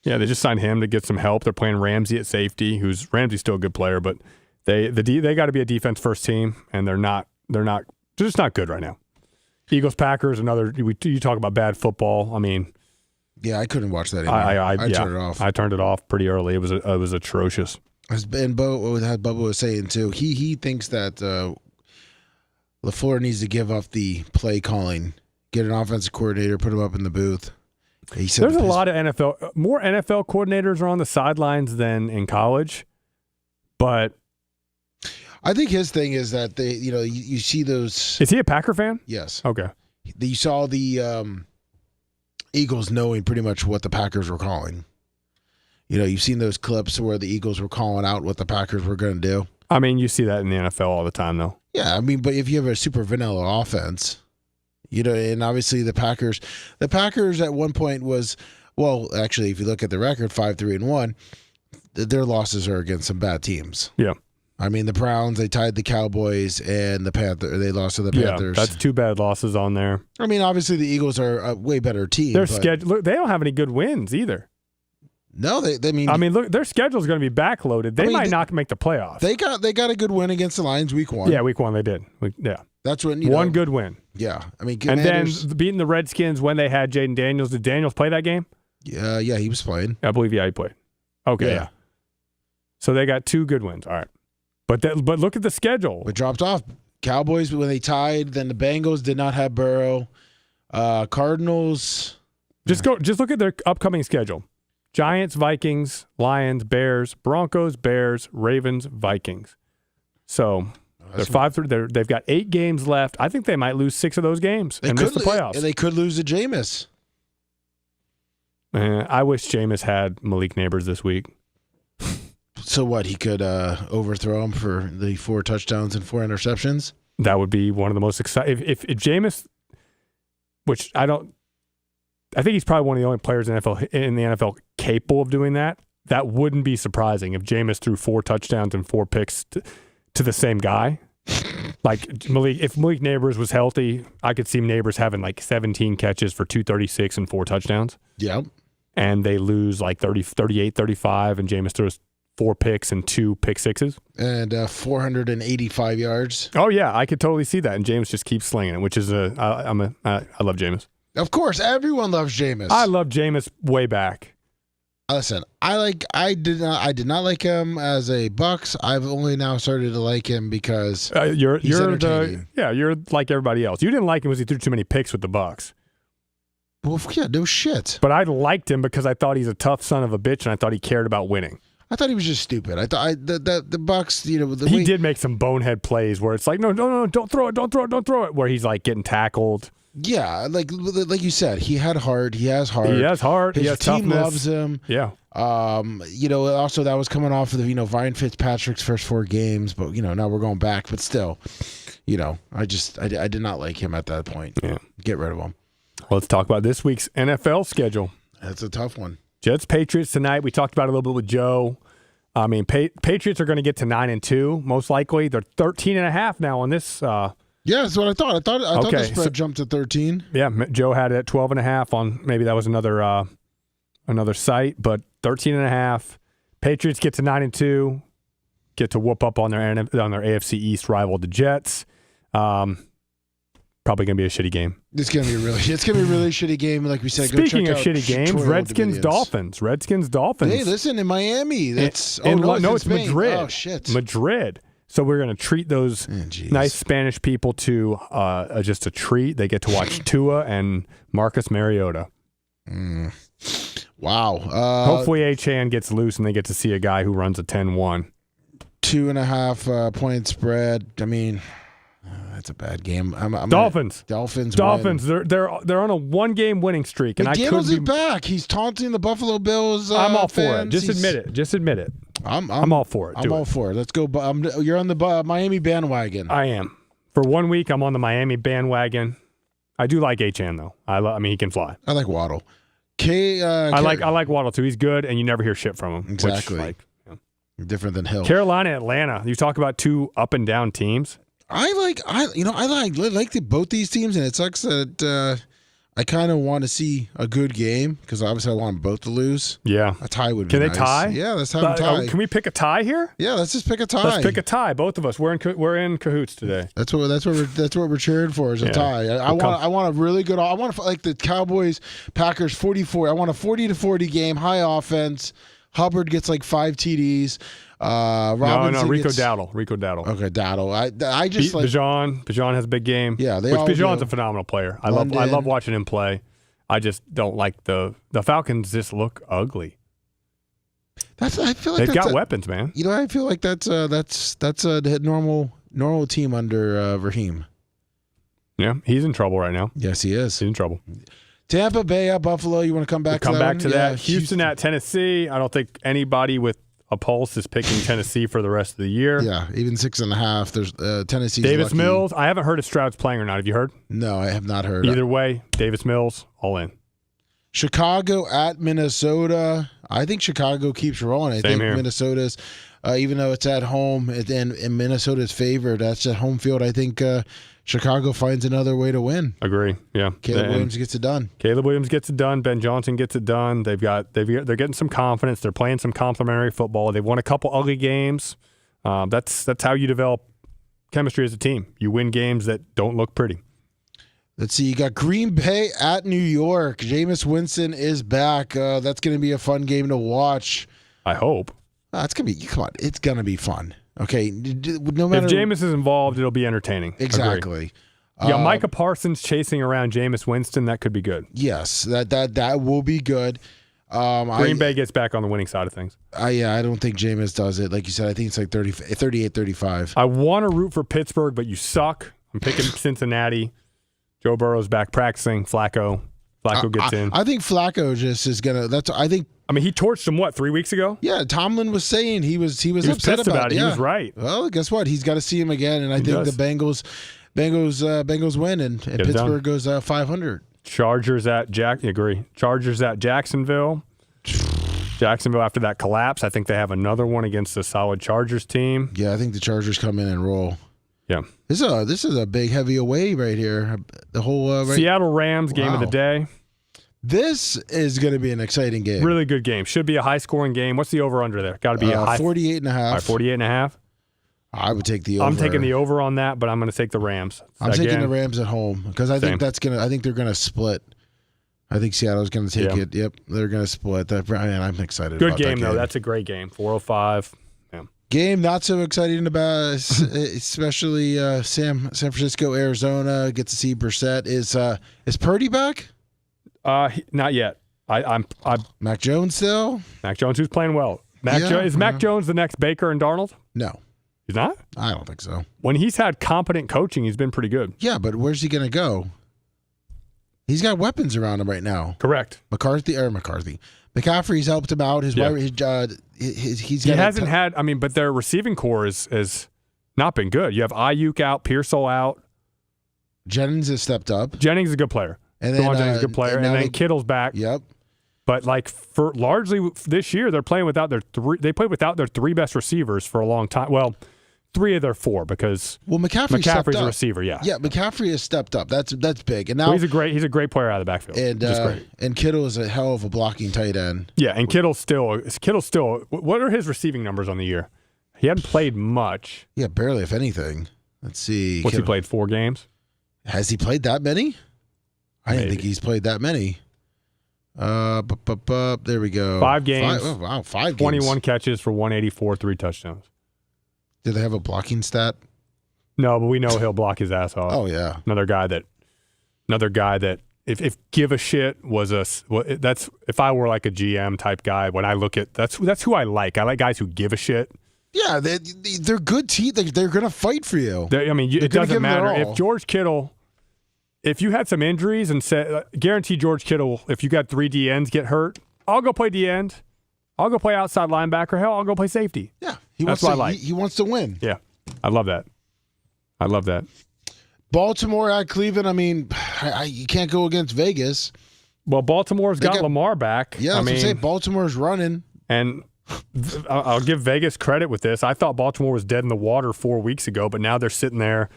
S2: yeah, they just signed him to get some help. They're playing Ramsey at safety. Ramsey's still a good player, but they got to be a defense first team, and they're just not good right now. Eagles Packers, another. You talk about bad football. I mean,
S1: yeah, I couldn't watch that anymore. I turned it off.
S2: I turned it off pretty early. It was atrocious.
S1: And Bubba was saying too. He thinks that LaFleur needs to give up the play calling, get an offensive coordinator, put him up in the booth. He said
S2: there's a lot of more NFL coordinators are on the sidelines than in college, but
S1: I think his thing is that you see those.
S2: Is he a Packer fan?
S1: Yes.
S2: Okay.
S1: You saw the Eagles knowing pretty much what the Packers were calling. You've seen those clips where the Eagles were calling out what the Packers were going to do.
S2: I mean, you see that in the NFL all the time, though.
S1: Yeah, I mean, but if you have a super vanilla offense, and obviously the Packers at one point was, well, actually, if you look at the record, 5-3-1, their losses are against some bad teams.
S2: Yeah. I
S1: mean, the Browns, they tied the Cowboys, and they lost to the Panthers.
S2: Yeah, that's 2 bad losses on there.
S1: I mean, obviously the Eagles are a way better team.
S2: Their schedule, look, they don't have any good wins either.
S1: No, they mean.
S2: I mean, look, their schedule is going to be backloaded. They might not make the playoffs.
S1: They got a good win against the Lions week 1.
S2: Yeah, week 1 they did.
S1: That's when
S2: one good win.
S1: Yeah, I mean,
S2: and then beating the Redskins when they had Jaden Daniels. Did Daniels play that game?
S1: Yeah, he was playing.
S2: I believe he played. Okay, yeah. So they got 2 good wins. All right. But look at the schedule.
S1: It dropped off. Cowboys when they tied. Then the Bengals did not have Burrow. Cardinals.
S2: Just look at their upcoming schedule: Giants, Vikings, Lions, Bears, Broncos, Bears, Ravens, Vikings. So they're 5-3. They've got 8 games left. I think they might lose 6 of those games and miss the playoffs.
S1: They could lose to Jameis.
S2: I wish Jameis had Malik Neighbors this week.
S1: So what? He could overthrow him for the 4 touchdowns and 4 interceptions?
S2: That would be one of the most exciting. If Jameis, which I think he's probably one of the only players in the NFL capable of doing that. That wouldn't be surprising if Jameis threw 4 touchdowns and 4 picks to the same guy. Like if Malik Neighbors was healthy, I could see Neighbors having like 17 catches for 236 and 4 touchdowns.
S1: Yeah.
S2: And they lose like 38, 35, and Jameis throws 4 picks and 2 pick sixes.
S1: And 485 yards.
S2: Oh, yeah. I could totally see that. And Jameis just keeps slinging it, which is I love Jameis.
S1: Of course. Everyone loves Jameis.
S2: I love Jameis way back.
S1: Listen, I did not like him as a Bucs. I've only now started to like him because you're
S2: entertaining. You're like everybody else. You didn't like him because he threw too many picks with the Bucs.
S1: Well, yeah, no shit.
S2: But I liked him because I thought he's a tough son of a bitch, and I thought he cared about winning.
S1: I thought he was just stupid. I thought the Bucs,
S2: he did make some bonehead plays where it's like, no, don't throw it, where he's like getting tackled.
S1: Yeah, like you said, he had heart. He has heart.
S2: He has heart.
S1: His
S2: he has
S1: team
S2: toughness.
S1: loves him.
S2: Yeah.
S1: Also that was coming off of Ryan Fitzpatrick's first 4 games, but now we're going back. But still, I did not like him at that point.
S2: Yeah.
S1: Get rid of him.
S2: Well, let's talk about this week's NFL schedule.
S1: That's a tough one.
S2: Jets Patriots tonight. We talked about it a little bit with Joe. I mean, Patriots are going to get to 9-2 most likely. They're 13.5 now on this.
S1: Yeah, that's what I thought. I thought the spread jumped to 13.
S2: Yeah, Joe had it at 12.5 on maybe that was another site, but 13.5. Patriots get to 9-2. get to whoop up on their AFC East rival, the Jets. Probably gonna be a shitty game.
S1: It's gonna be a really shitty game. Like we said,
S2: Speaking
S1: go
S2: of
S1: check out
S2: shitty games,
S1: Troy
S2: Redskins Dolphins.
S1: Hey, listen, in Miami. That's
S2: it's
S1: Spain.
S2: Madrid.
S1: Oh shit,
S2: Madrid. So we're gonna treat those nice Spanish people to just a treat. They get to watch Tua and Marcus Mariota.
S1: Wow.
S2: Hopefully Achane gets loose and they get to see a guy who runs a 10-1.
S1: 2.5 point spread. I mean, that's a bad game.
S2: Dolphins.
S1: Dolphins.
S2: Win. They're on a 1-game winning streak, and
S1: McDaniels is back. He's taunting the Buffalo Bills.
S2: I'm all
S1: fans.
S2: for it. Just admit it. I'm all for it.
S1: I'm all for it. Let's go. You're on the Miami bandwagon.
S2: I am. For 1 week, I'm on the Miami bandwagon. I do like Achane though. I mean, he can fly.
S1: I like Waddle.
S2: I like Waddle too. He's good, and you never hear shit from him.
S1: Exactly. Different than Hill.
S2: Carolina, Atlanta. You talk about two up and down teams.
S1: I like both these teams, and it sucks that I kind of want to see a good game because obviously I want both to lose.
S2: Yeah,
S1: a tie would be
S2: Can
S1: nice.
S2: they tie?
S1: Yeah, let's have a tie.
S2: Can we pick a tie here?
S1: Yeah, let's just pick a tie.
S2: Let's pick a tie. Both of us. We're in cahoots today.
S1: That's what we're cheering for is a tie. I want a really good. I want like the Cowboys Packers 44. I want a 40-40 game, high offense. Hubbard gets like 5 TDs. Robinson
S2: Rico Dowdle.
S1: Okay, Dowdle. I just like
S2: Bijan has a big game.
S1: Yeah,
S2: Bijan's a phenomenal player. I love watching him play. I just don't like the Falcons. Just look ugly.
S1: I feel like
S2: they've got weapons, man.
S1: You know, I feel like that's a normal team under Raheem.
S2: Yeah, he's in trouble right now.
S1: Yes, he is.
S2: He's in trouble.
S1: Tampa Bay at Buffalo. You want to come back to that?
S2: Yeah, Houston at Tennessee. I don't think anybody with a pulse is picking Tennessee for the rest of the year.
S1: Yeah, even 6.5. There's Tennessee's
S2: Davis
S1: lucky.
S2: Mills. I haven't heard if Stroud's playing or not. Have you heard?
S1: No, I have not heard.
S2: Either way, Davis Mills, all in.
S1: Chicago at Minnesota. I think Chicago keeps rolling. I think Minnesota's, even though it's at home and Minnesota's favored, that's at home field. I think Chicago finds another way to win.
S2: Agree. Yeah.
S1: Caleb Williams gets it done.
S2: Ben Johnson gets it done. They're getting some confidence. They're playing some complimentary football. They've won a couple ugly games. That's how you develop chemistry as a team. You win games that don't look pretty.
S1: Let's see. You got Green Bay at New York. Jameis Winston is back. That's going to be a fun game to watch.
S2: I hope.
S1: It's going to be. Come on. It's going to be fun. Okay. No matter
S2: if Jameis is involved, it'll be entertaining.
S1: Exactly.
S2: Yeah, Micah Parsons chasing around Jameis Winston. That could be good.
S1: Yes, that will be good.
S2: Green Bay gets back on the winning side of things.
S1: I don't think Jameis does it. Like you said, I think it's like 38-35.
S2: I want to root for Pittsburgh, but you suck. I'm picking Cincinnati. Joe Burrow's back practicing. Flacco gets in.
S1: I think Flacco just is gonna. I mean,
S2: he torched him 3 weeks ago.
S1: Yeah, Tomlin was saying he was upset about it.
S2: Yeah.
S1: He
S2: was right.
S1: Well, guess what? He's got to see him again, and I think the Bengals win, and Pittsburgh goes 500.
S2: Chargers at Jacksonville. Jacksonville after that collapse. I think they have another one against a solid Chargers team.
S1: Yeah, I think the Chargers come in and roll.
S2: Yeah,
S1: this is a big heavy away right here. The whole
S2: Seattle Rams game of the day.
S1: This is going to be an exciting game.
S2: Really good game. Should be a high scoring game. What's the over under there? Got to be a high
S1: 48.5.
S2: 48.5.
S1: I would take the over.
S2: I'm taking the over on that, but I'm going to take the Rams.
S1: I'm taking the Rams at home because I think they're going to split. I think Seattle's going to take it. Yep, they're going to split. I'm excited.
S2: Good
S1: about
S2: game
S1: that
S2: though. That's a great game. 405.
S1: Game not so exciting about, especially San Francisco, Arizona. Get to see Brissett. Is Purdy back?
S2: Not yet. I'm
S1: Mac Jones still.
S2: Mac Jones, who's playing well. Is Mac Jones the next Baker and Darnold?
S1: No,
S2: he's not.
S1: I don't think so. When
S2: he's had competent coaching, he's been pretty good.
S1: Yeah, but where's he going to go? He's got weapons around him right now.
S2: Correct.
S1: McCaffrey's helped him out.
S2: But their receiving core has not been good. You have Ayuk out, Pearsall out.
S1: Jennings has stepped up.
S2: Jennings is a good player.
S1: And then
S2: Jennings is a good player. And then Kittle's back.
S1: Yep.
S2: But for largely this year, they're playing without their three best receivers for a long time. Well, 3 of their 4 because McCaffrey's a receiver. Yeah,
S1: McCaffrey has stepped up. That's big. And now
S2: he's a great player out of the backfield.
S1: And
S2: just great.
S1: And Kittle is a hell of a blocking tight end.
S2: Yeah, and Kittle's still. What are his receiving numbers on the year? He hadn't played much.
S1: Yeah, barely, if anything. Let's see.
S2: What's he played, 4 games?
S1: Has he played that many? I didn't think he's played that many. There we go.
S2: 5 games.
S1: 5
S2: 21
S1: games.
S2: catches for 184, 3 touchdowns.
S1: Do they have a blocking stat?
S2: No, but we know he'll block his ass off.
S1: Oh, yeah.
S2: Another guy that if give a shit was that's if I were like a GM type guy, when I look at that's who I like. I like guys who give a shit.
S1: Yeah, they're good team. They're going to fight for you.
S2: It doesn't matter if George Kittle. If you had some injuries and said, guarantee George Kittle, if you got 3 DNs get hurt, I'll go play D end. I'll go play outside linebacker. Hell, I'll go play safety.
S1: Yeah,
S2: that's what I like.
S1: He wants to win.
S2: Yeah, I love that.
S1: Baltimore at Cleveland. I mean, you can't go against Vegas.
S2: Well, Baltimore's got Lamar back.
S1: Yeah, I was going to say Baltimore's running.
S2: And I'll give Vegas credit with this. I thought Baltimore was dead in the water 4 weeks ago, but now they're sitting there.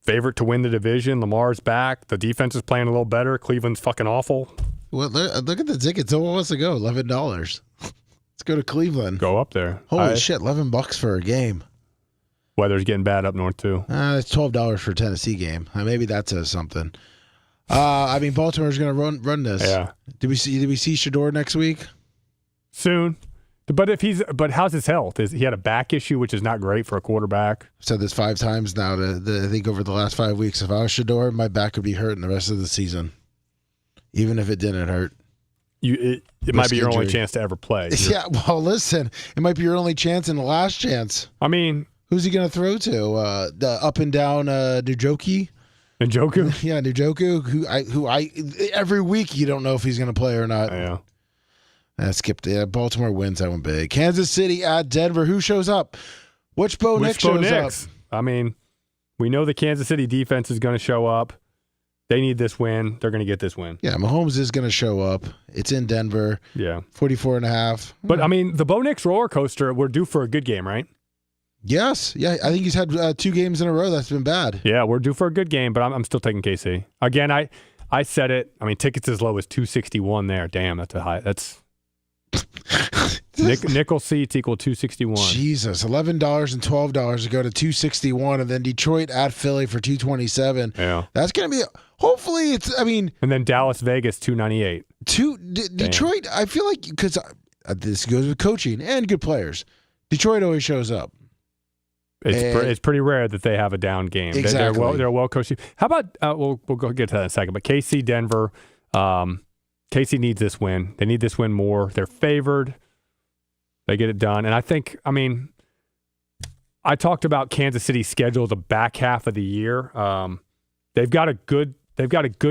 S2: Favorite to win the division. Lamar's back. The defense is playing a little better. Cleveland's fucking awful.
S1: Well, look at the tickets. Who wants to go? $11. Let's go to Cleveland.
S2: Go up there.
S1: Holy shit, $11 for a game.
S2: Weather's getting bad up north too.
S1: It's $12 for a Tennessee game. Maybe that says something. I mean, Baltimore's going to run this.
S2: Yeah.
S1: Did we see Shador next week?
S2: Soon. But how's his health? He had a back issue, which is not great for a quarterback.
S1: I've said this 5 times now. I think over the last 5 weeks, if I was Shador, my back would be hurting the rest of the season, even if it didn't hurt.
S2: It might be your only chance to ever play.
S1: Yeah. Well, listen, it might be your only chance and the last chance.
S2: I mean,
S1: who's he going to throw to? The up and down Njoku?
S2: Njoku?
S1: Yeah, Njoku. Who I every week you don't know if he's going to play or not.
S2: Yeah.
S1: Skipped. Yeah, Baltimore wins that one big. Kansas City at Denver. Who shows up? Which Bo Nix shows up?
S2: I mean, we know the Kansas City defense is going to show up. They need this win. They're going to get this win.
S1: Yeah, Mahomes is going to show up. It's in Denver.
S2: Yeah.
S1: 44.5.
S2: But, I mean, the Bo Nix roller coaster, we're due for a good game, right?
S1: Yes. Yeah, I think he's had 2 games in a row that's been bad.
S2: Yeah, we're due for a good game, but I'm still taking KC. Again, I said it. I mean, tickets as low as $261 there. Damn, that's a high. That's nickel seats equal $261.
S1: Jesus, $11 and $12 to go to $261, and then Detroit at Philly for $227.
S2: Yeah,
S1: that's gonna be. Hopefully, it's. I mean,
S2: and then Dallas Vegas $298.
S1: Detroit. I feel like because this goes with coaching and good players. Detroit always shows up.
S2: It's pretty rare that they have a down game.
S1: Exactly.
S2: They're well coached. How about we'll go get to that in a second. But KC Denver. KC needs this win. They need this win more. They're favored. They get it done. And I mean, I talked about Kansas City's schedule the back half of the year. They've got a good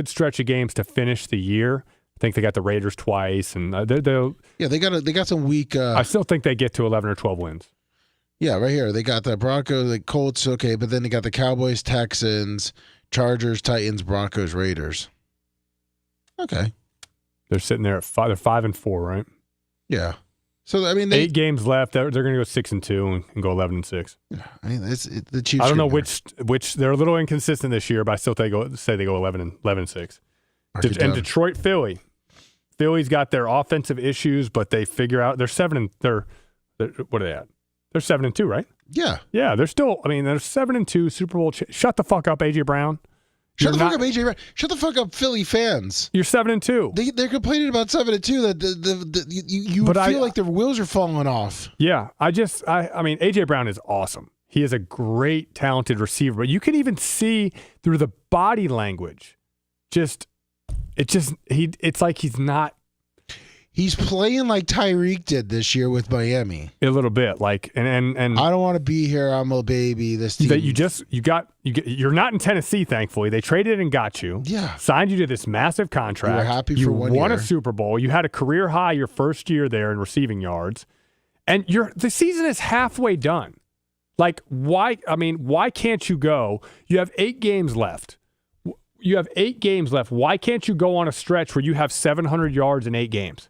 S2: stretch of games to finish the year. I think they got the Raiders twice, and they
S1: got some weak.
S2: I still think they get to 11 or 12 wins.
S1: Yeah, right here they got the Broncos, the Colts. Okay, but then they got the Cowboys, Texans, Chargers, Titans, Broncos, Raiders. Okay.
S2: They're sitting there at 5. They're 5-4, right?
S1: Yeah. So I mean,
S2: 8 games left. They're going to go 6-2 and go 11-6.
S1: I mean, the Chiefs.
S2: I don't know which. They're a little inconsistent this year, but I still say they go 11-6. And Detroit, Philly. Philly's got their offensive issues, but they figure out they're 7. They're what are they at? They're 7-2, right?
S1: Yeah.
S2: Yeah. They're still. I mean, they're 7-2 Super Bowl. Shut the fuck up, AJ Brown.
S1: Shut the fuck up, AJ Brown. Shut the fuck up, Philly fans.
S2: You're 7-2.
S1: They're complaining about 7-2. That you feel like their wheels are falling off.
S2: Yeah, I mean, AJ Brown is awesome. He is a great, talented receiver, but you can even see through the body language. It's like he's not.
S1: He's playing like Tyreek did this year with Miami.
S2: A little bit, like and
S1: I don't want to be here. I'm a baby. This team.
S2: That you're not in Tennessee. Thankfully, they traded and got you.
S1: Yeah,
S2: signed you to this massive contract.
S1: You were happy for 1 year.
S2: You won a Super Bowl. You had a career high your first year there in receiving yards, and the season is halfway done. Like why? I mean, why can't you go? You have 8 games left. Why can't you go on a stretch where you have 700 yards in 8 games?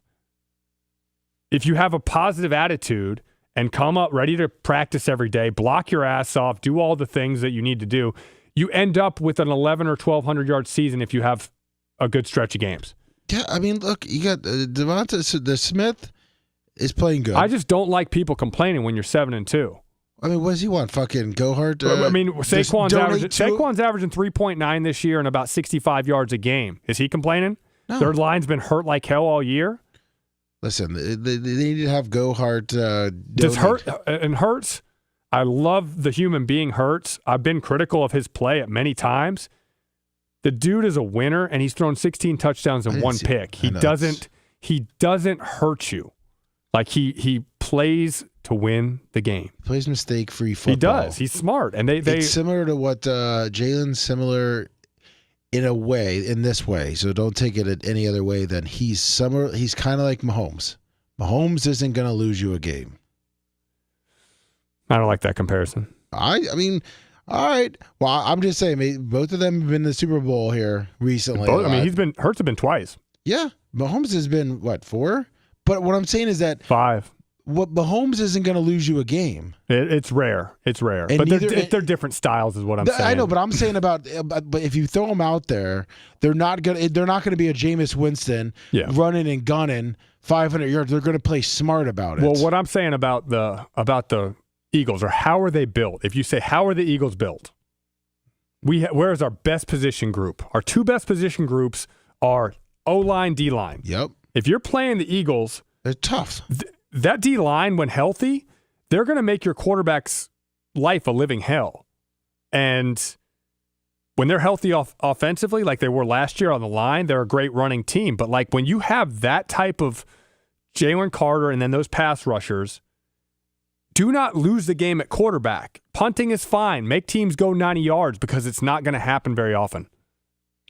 S2: If you have a positive attitude and come up ready to practice every day, block your ass off, do all the things that you need to do, you end up with an 11 or 1,200 yard season if you have a good stretch of games.
S1: Yeah, I mean, look, you got Devonta Smith is playing good.
S2: I just don't like people complaining when you're 7-2.
S1: I mean, what does he want? Fucking Gohart?
S2: Saquon's averaging 3.9 this year and about 65 yards a game. Is he complaining?
S1: No.
S2: Their line's been hurt like hell all year.
S1: Listen, they need to have Gohart.
S2: Does Hurts? I love the human being Hurts. I've been critical of his play at many times. The dude is a winner, and he's thrown 16 touchdowns and 1 pick. He doesn't hurt you. Like he plays to win the game.
S1: He plays mistake-free football.
S2: He does. He's smart, and
S1: it's similar to what Jalen's similar in a way, in this way. So don't take it any other way than he's kind of like Mahomes. Mahomes isn't going to lose you a game.
S2: I don't like that comparison.
S1: I mean, all right. Well, I'm just saying, both of them have been in the Super Bowl here recently.
S2: Hurts have been twice.
S1: Yeah, Mahomes has been what, 4? But what I'm saying is that
S2: 5.
S1: What Mahomes isn't going to lose you a game.
S2: It's rare. It's rare.
S1: And
S2: but they're different styles, is what I'm saying.
S1: I know, but I'm saying but if you throw them out there, they're not going to be a Jameis Winston running and gunning 500 yards. They're going to play smart about it.
S2: Well, what I'm saying about the Eagles, or how are they built? If you say how are the Eagles built, where is our best position group? Our 2 best position groups are O-line, D-line.
S1: Yep.
S2: If you're playing the Eagles,
S1: they're tough.
S2: That D-line, when healthy, they're going to make your quarterback's life a living hell. And when they're healthy offensively, like they were last year on the line, they're a great running team. But like when you have that type of Jalen Carter and then those pass rushers, do not lose the game at quarterback. Punting is fine. Make teams go 90 yards because it's not going to happen very often.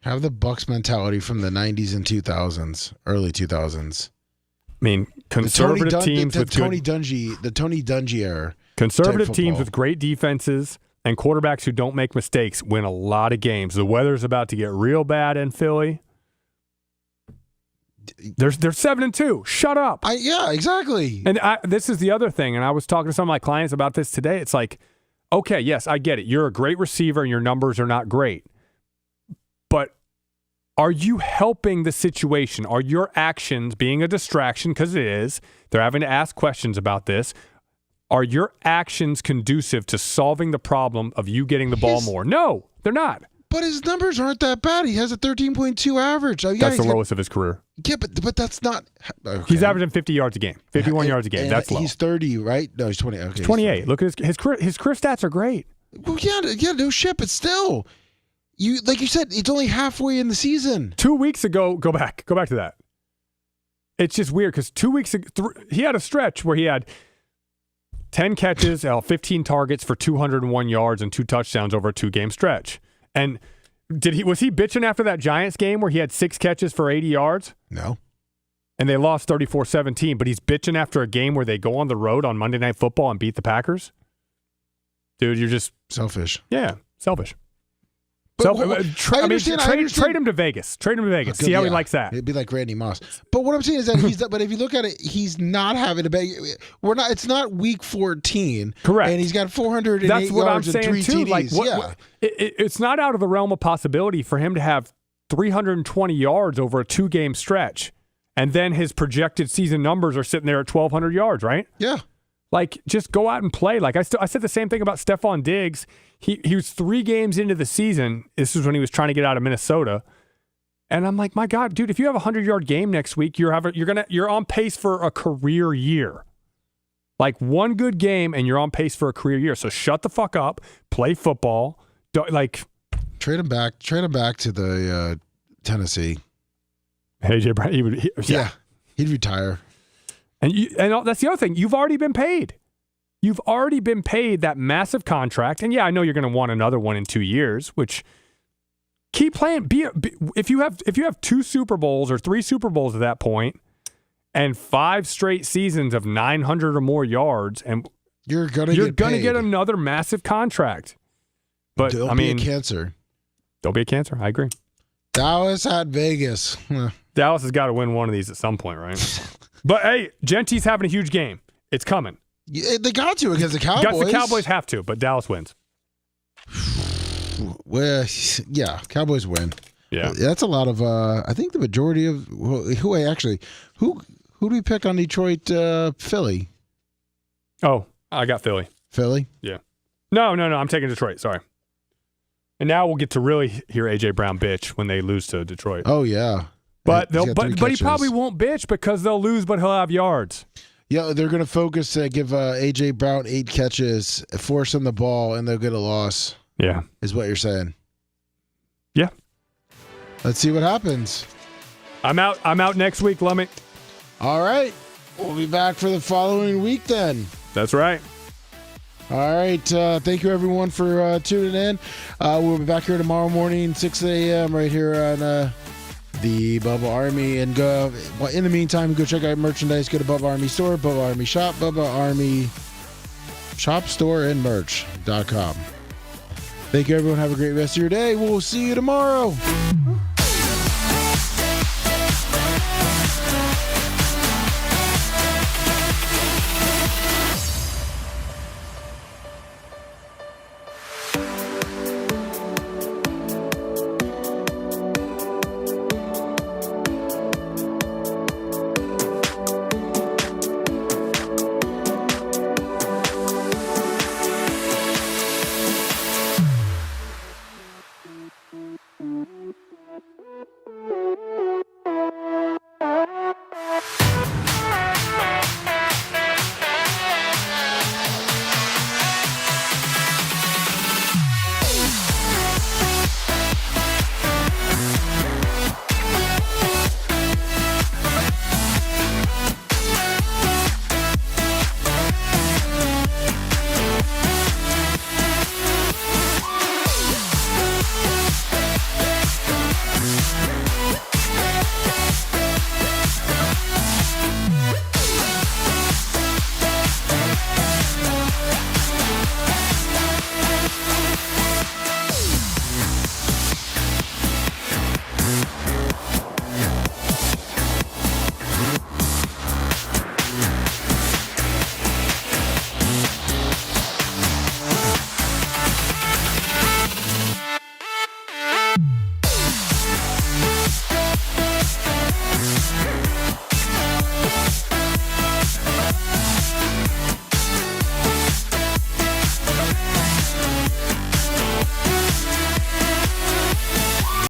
S1: Have the Bucs mentality from the 90s and 2000s, early 2000s.
S2: I mean, conservative teams with
S1: Tony Dungy era.
S2: Conservative teams with great defenses and quarterbacks who don't make mistakes win a lot of games. The weather's about to get real bad in Philly. They're 7-2. Shut up.
S1: Yeah, exactly.
S2: And this is the other thing, and I was talking to some of my clients about this today. It's like, okay, yes, I get it. You're a great receiver and your numbers are not great. But are you helping the situation? Are your actions being a distraction? Because it is. They're having to ask questions about this. Are your actions conducive to solving the problem of you getting the ball more? No, they're not.
S1: But his numbers aren't that bad. He has a 13.2 average.
S2: That's the lowest of his career.
S1: Yeah, but that's not. Okay.
S2: He's averaging 50 yards a game, 51 yards a game. That's low.
S1: He's 30, right? No, he's 20. Okay,
S2: he's 28. Look at his career stats are great.
S1: Well, yeah, no shit, but still, like you said, it's only halfway in the season.
S2: 2 weeks ago, go back to that. It's just weird because 2 weeks ago, he had a stretch where he had 10 catches, 15 targets for 201 yards and 2 touchdowns over a 2-game stretch. And was he bitching after that Giants game where he had 6 catches for 80 yards?
S1: No.
S2: And they lost 34-17, but he's bitching after a game where they go on the road on Monday Night Football and beat the Packers? Dude, you're just
S1: selfish.
S2: Yeah, selfish.
S1: Trade
S2: him to Vegas. Trade him to Vegas. See how he likes that.
S1: It'd be like Randy Moss. But what I'm saying is that but if you look at it, he's not having a big. It's not week 14.
S2: Correct.
S1: And he's got 408
S2: That's what
S1: yards
S2: I'm saying
S1: and 3
S2: too.
S1: TDs.
S2: Like, it's not out of the realm of possibility for him to have 320 yards over a 2-game stretch, and then his projected season numbers are sitting there at 1,200 yards, right?
S1: Yeah.
S2: Like, just go out and play. Like, I said the same thing about Stephon Diggs. He was 3 games into the season. This is when he was trying to get out of Minnesota. And I'm like, my God, dude, if you have a 100-yard game next week, you're on pace for a career year. Like, one good game, and you're on pace for a career year. So shut the fuck up. Play football.
S1: Trade him back to the Tennessee.
S2: AJ Brown,
S1: he'd retire.
S2: And that's the other thing. You've already been paid. You've already been paid that massive contract. And yeah, I know you're going to want another one in 2 years, which keep playing. If you have 2 Super Bowls or 3 Super Bowls at that point and 5 straight seasons of 900 or more yards, and
S1: you're going to
S2: get another massive contract. But
S1: don't be a cancer.
S2: Don't be a cancer. I agree.
S1: Dallas at Vegas.
S2: Dallas has got to win one of these at some point, right? But hey, Gentry's having a huge game. It's coming.
S1: Yeah, they got to against the Cowboys.
S2: The Cowboys have to, but Dallas wins.
S1: Well, yeah, Cowboys win.
S2: Yeah,
S1: that's a lot of. I think the majority of who do we pick on Detroit, Philly?
S2: Oh, I got Philly.
S1: Philly?
S2: Yeah. No. I'm taking Detroit. Sorry. And now we'll get to really hear A.J. Brown bitch when they lose to Detroit.
S1: Oh, yeah.
S2: But
S1: He's got three
S2: but he
S1: catches.
S2: probably won't bitch because they'll lose, but he'll have yards.
S1: Yeah, they're going to focus to give A.J. Brown 8 catches, force him the ball, and they'll get a loss.
S2: Yeah.
S1: Is what you're saying.
S2: Yeah.
S1: Let's see what happens.
S2: I'm out next week, Lummy.
S1: All right. We'll be back for the following week then.
S2: That's right.
S1: All right. Thank you, everyone, for tuning in. We'll be back here tomorrow morning, 6 a.m. right here on the Bubba Army. And in the meantime, go check out merchandise. Go to Bubba Army Store, Bubba Army Shop, Bubba Army Shop Store, and merch.com. Thank you, everyone. Have a great rest of your day. We'll see you tomorrow.